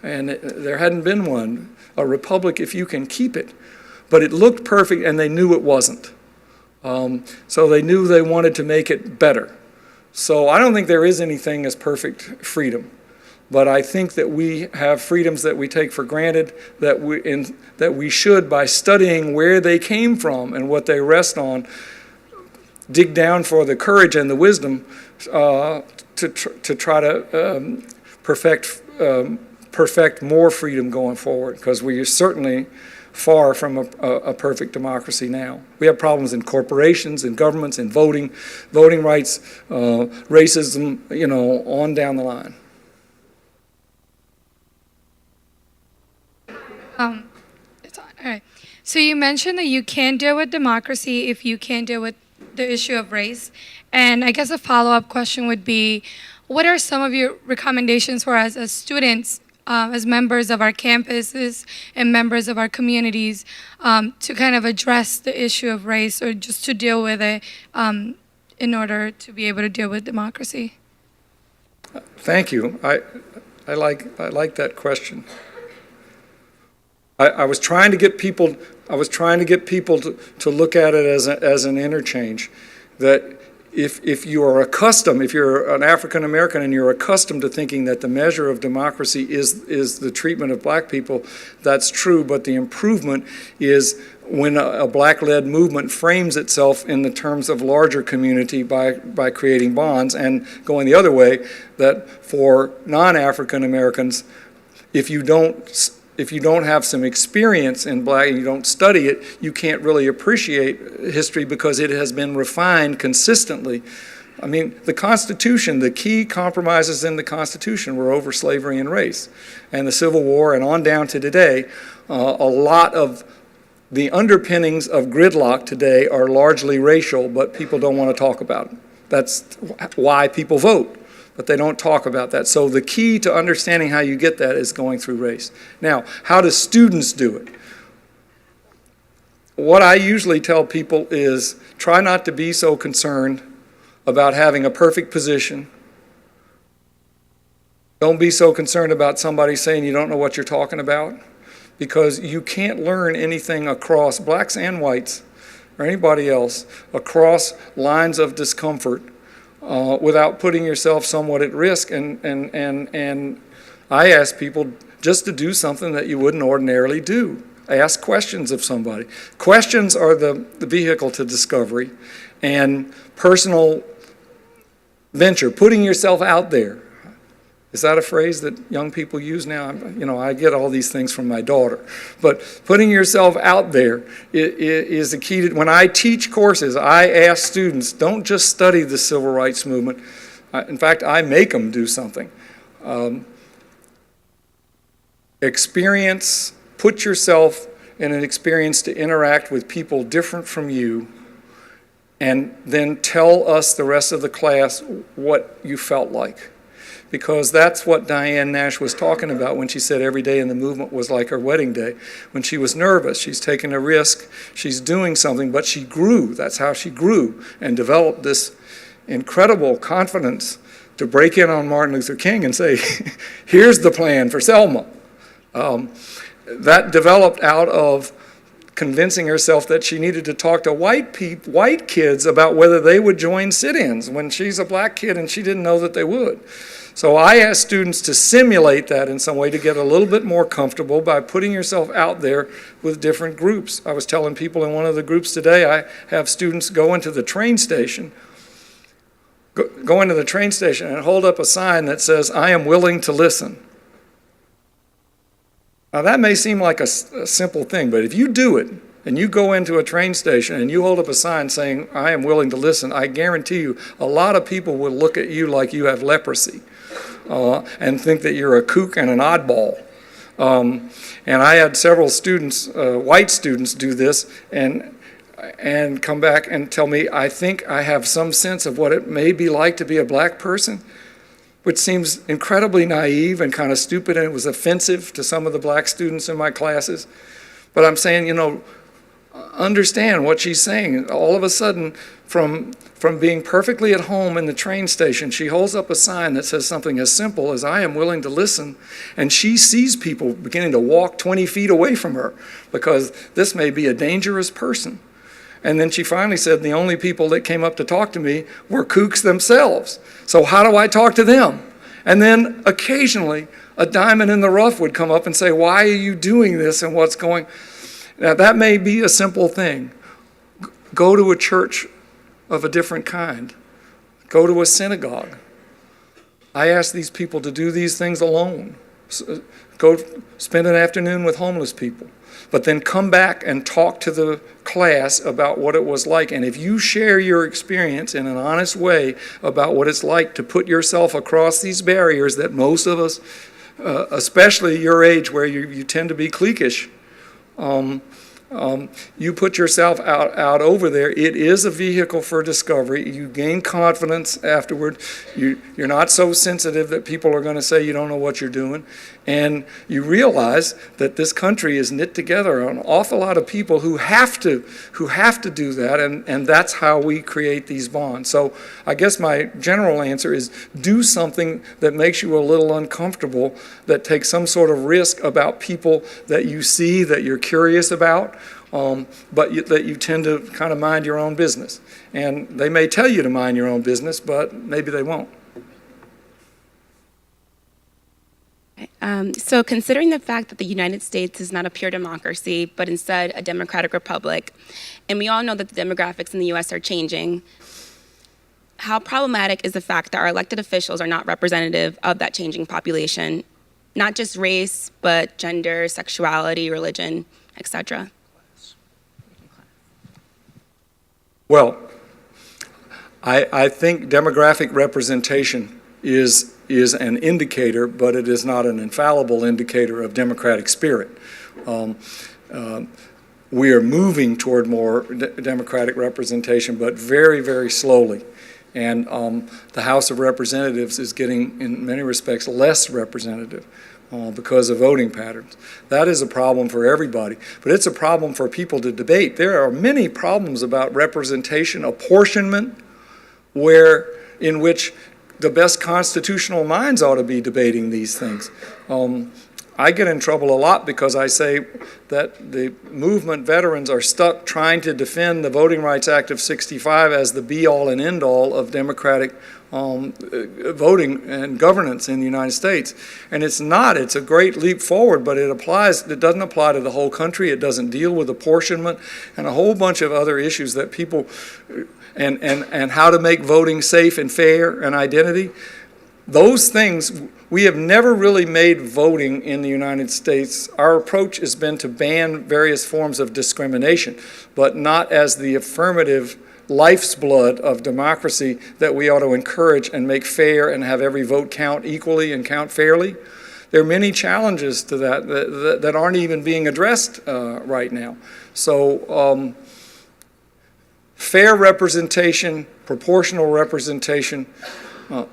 and there hadn't been one, a republic if you can keep it. But it looked perfect, and they knew it wasn't. So they knew they wanted to make it better. So I don't think there is anything as perfect freedom. But I think that we have freedoms that we take for granted, that we should, by studying where they came from and what they rest on, dig down for the courage and the wisdom to try to perfect more freedom going forward, because we are certainly far from a perfect democracy now. We have problems in corporations, in governments, in voting rights, racism, on down the line. It's on. All right. So you mentioned that you can deal with democracy if you can deal with the issue of race. And I guess a follow-up question would be, what are some of your recommendations for us as students, as members of our campuses and members of our communities, to kind of address the issue of race, or just to deal with it in order to be able to deal with democracy? Thank you. I like that question. I was trying to get people to look at it as an interchange, that if you're an African American and you're accustomed to thinking that the measure of democracy is the treatment of black people, that's true, but the improvement is when a black-led movement frames itself in the terms of larger community by creating bonds, and going the other way, that for non-African Americans, if you don't have some experience in black and you don't study it, you can't really appreciate history because it has been refined consistently. I mean, the Constitution, the key compromises in the Constitution were over slavery and race. And the Civil War and on down to today, a lot of the underpinnings of gridlock today are largely racial, but people don't want to talk about it. That's why people vote. But they don't talk about that. So the key to understanding how you get that is going through race. Now, how do students do it? What I usually tell people is try not to be so concerned about having a perfect position. Don't be so concerned about somebody saying you don't know what you're talking about, because you can't learn anything across blacks and whites or anybody else across lines of discomfort without putting yourself somewhat at risk. And I ask people just to do something that you wouldn't ordinarily do. Ask questions of somebody. Questions are the vehicle to discovery and personal venture, putting yourself out there. Is that a phrase that young people use now? I get all these things from my daughter. But putting yourself out there is the key to, when I teach courses, I ask students, don't just study the civil rights movement. In fact, I make them do something. Experience, put yourself in an experience to interact with people different from you, and then tell us, the rest of the class, what you felt like. Because that's what Diane Nash was talking about when she said every day in the movement was like her wedding day. When she was nervous, she's taking a risk, she's doing something, but she grew. That's how she grew and developed this incredible confidence to break in on Martin Luther King and say, here's the plan for Selma. That developed out of convincing herself that she needed to talk to white kids about whether they would join sit-ins when she's a black kid and she didn't know that they would. So I ask students to simulate that in some way to get a little bit more comfortable by putting yourself out there with different groups. I was telling people in one of the groups today, I have students go into the train station, and hold up a sign that says, "I am willing to listen." Now that may seem like a simple thing, but if you do it, and you go into a train station and you hold up a sign saying, "I am willing to listen," I guarantee you a lot of people will look at you like you have leprosy and think that you're a kook and an oddball. And I had several students, white students, do this and come back and tell me, "I think I have some sense of what it may be like to be a black person," which seems incredibly naive and kind of stupid, and it was offensive to some of the black students in my classes. But I'm saying, understand what she's saying. All of a sudden, from being perfectly at home in the train station, she holds up a sign that says something as simple as, "I am willing to listen," and she sees people beginning to walk 20 feet away from her because this may be a dangerous person. And then she finally said, the only people that came up to talk to me were kooks themselves. So how do I talk to them? And then occasionally a diamond in the rough would come up and say, "Why are you doing this and what's going?" Now that may be a simple thing. Go to a church of a different kind. Go to a synagogue. I ask these people to do these things alone. Go spend an afternoon with homeless people. But then come back and talk to the class about what it was like. And if you share your experience in an honest way about what it's like to put yourself across these barriers that most of us, especially your age where you tend to be cliquish, you put yourself out over there. It is a vehicle for discovery. You gain confidence afterward. You're not so sensitive that people are going to say you don't know what you're doing. And you realize that this country is knit together an awful lot of people who have to do that, and that's how we create these bonds. So I guess my general answer is do something that makes you a little uncomfortable, that takes some sort of risk about people that you see, that you're curious about, but that you tend to kind of mind your own business. And they may tell you to mind your own business, but maybe they won't. So considering the fact that the United States is not a pure democracy, but instead a democratic republic, and we all know that the demographics in the U.S. are changing, how problematic is the fact that our elected officials are not representative of that changing population, not just race, but gender, sexuality, religion, etc.? Well, I think demographic representation is an indicator, but it is not an infallible indicator of democratic spirit. We are moving toward more democratic representation, but very, very slowly. And the House of Representatives is getting, in many respects, less representative because of voting patterns. That is a problem for everybody, but it's a problem for people to debate. There are many problems about representation, apportionment, in which the best constitutional minds ought to be debating these things. I get in trouble a lot because I say that the movement veterans are stuck trying to defend the Voting Rights Act of '65 as the be-all and end-all of democratic voting and governance in the United States. And it's not. It's a great leap forward, but it doesn't apply to the whole country. It doesn't deal with apportionment and a whole bunch of other issues that people, and how to make voting safe and fair and identity. Those things, we have never really made voting in the United States. Our approach has been to ban various forms of discrimination, but not as the affirmative life's blood of democracy that we ought to encourage and make fair and have every vote count equally and count fairly. There are many challenges to that aren't even being addressed right now. So fair representation, proportional representation.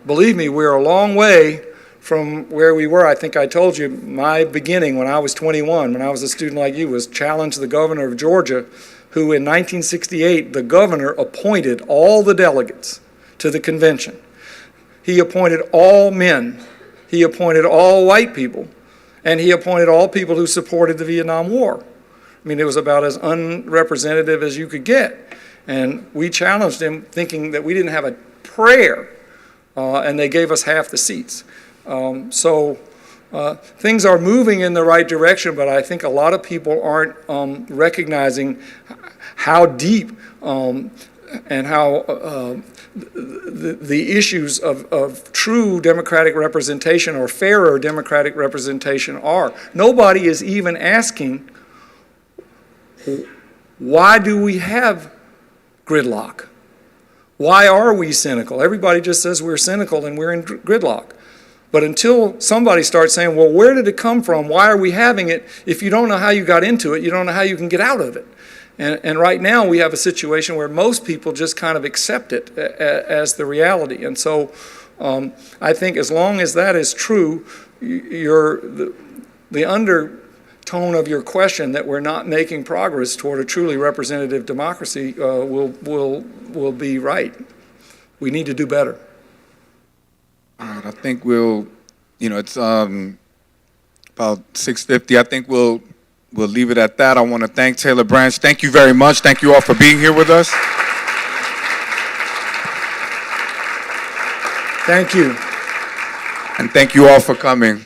Believe me, we're a long way from where we were. I think I told you my beginning when I was 21, when I was a student like you, was challenge the governor of Georgia, who in 1968, the governor appointed all the delegates to the convention. He appointed all men. He appointed all white people. And he appointed all people who supported the Vietnam War. I mean, it was about as unrepresentative as you could get. And we challenged him thinking that we didn't have a prayer. And they gave us half the seats. Things are moving in the right direction, but I think a lot of people aren't recognizing how deep and how the issues of true democratic representation or fairer democratic representation are. Nobody is even asking, why do we have gridlock? Why are we cynical? Everybody just says we're cynical and we're in gridlock. But until somebody starts saying, well, where did it come from? Why are we having it? If you don't know how you got into it, you don't know how you can get out of it. And right now we have a situation where most people just kind of accept it as the reality. And so I think as long as that is true, the undertone of your question that we're not making progress toward a truly representative democracy will be right. We need to do better. All right, I think we'll, it's about 6:50. I think we'll leave it at that. I want to thank Taylor Branch. Thank you very much. Thank you all for being here with us. Thank you. And thank you all for coming.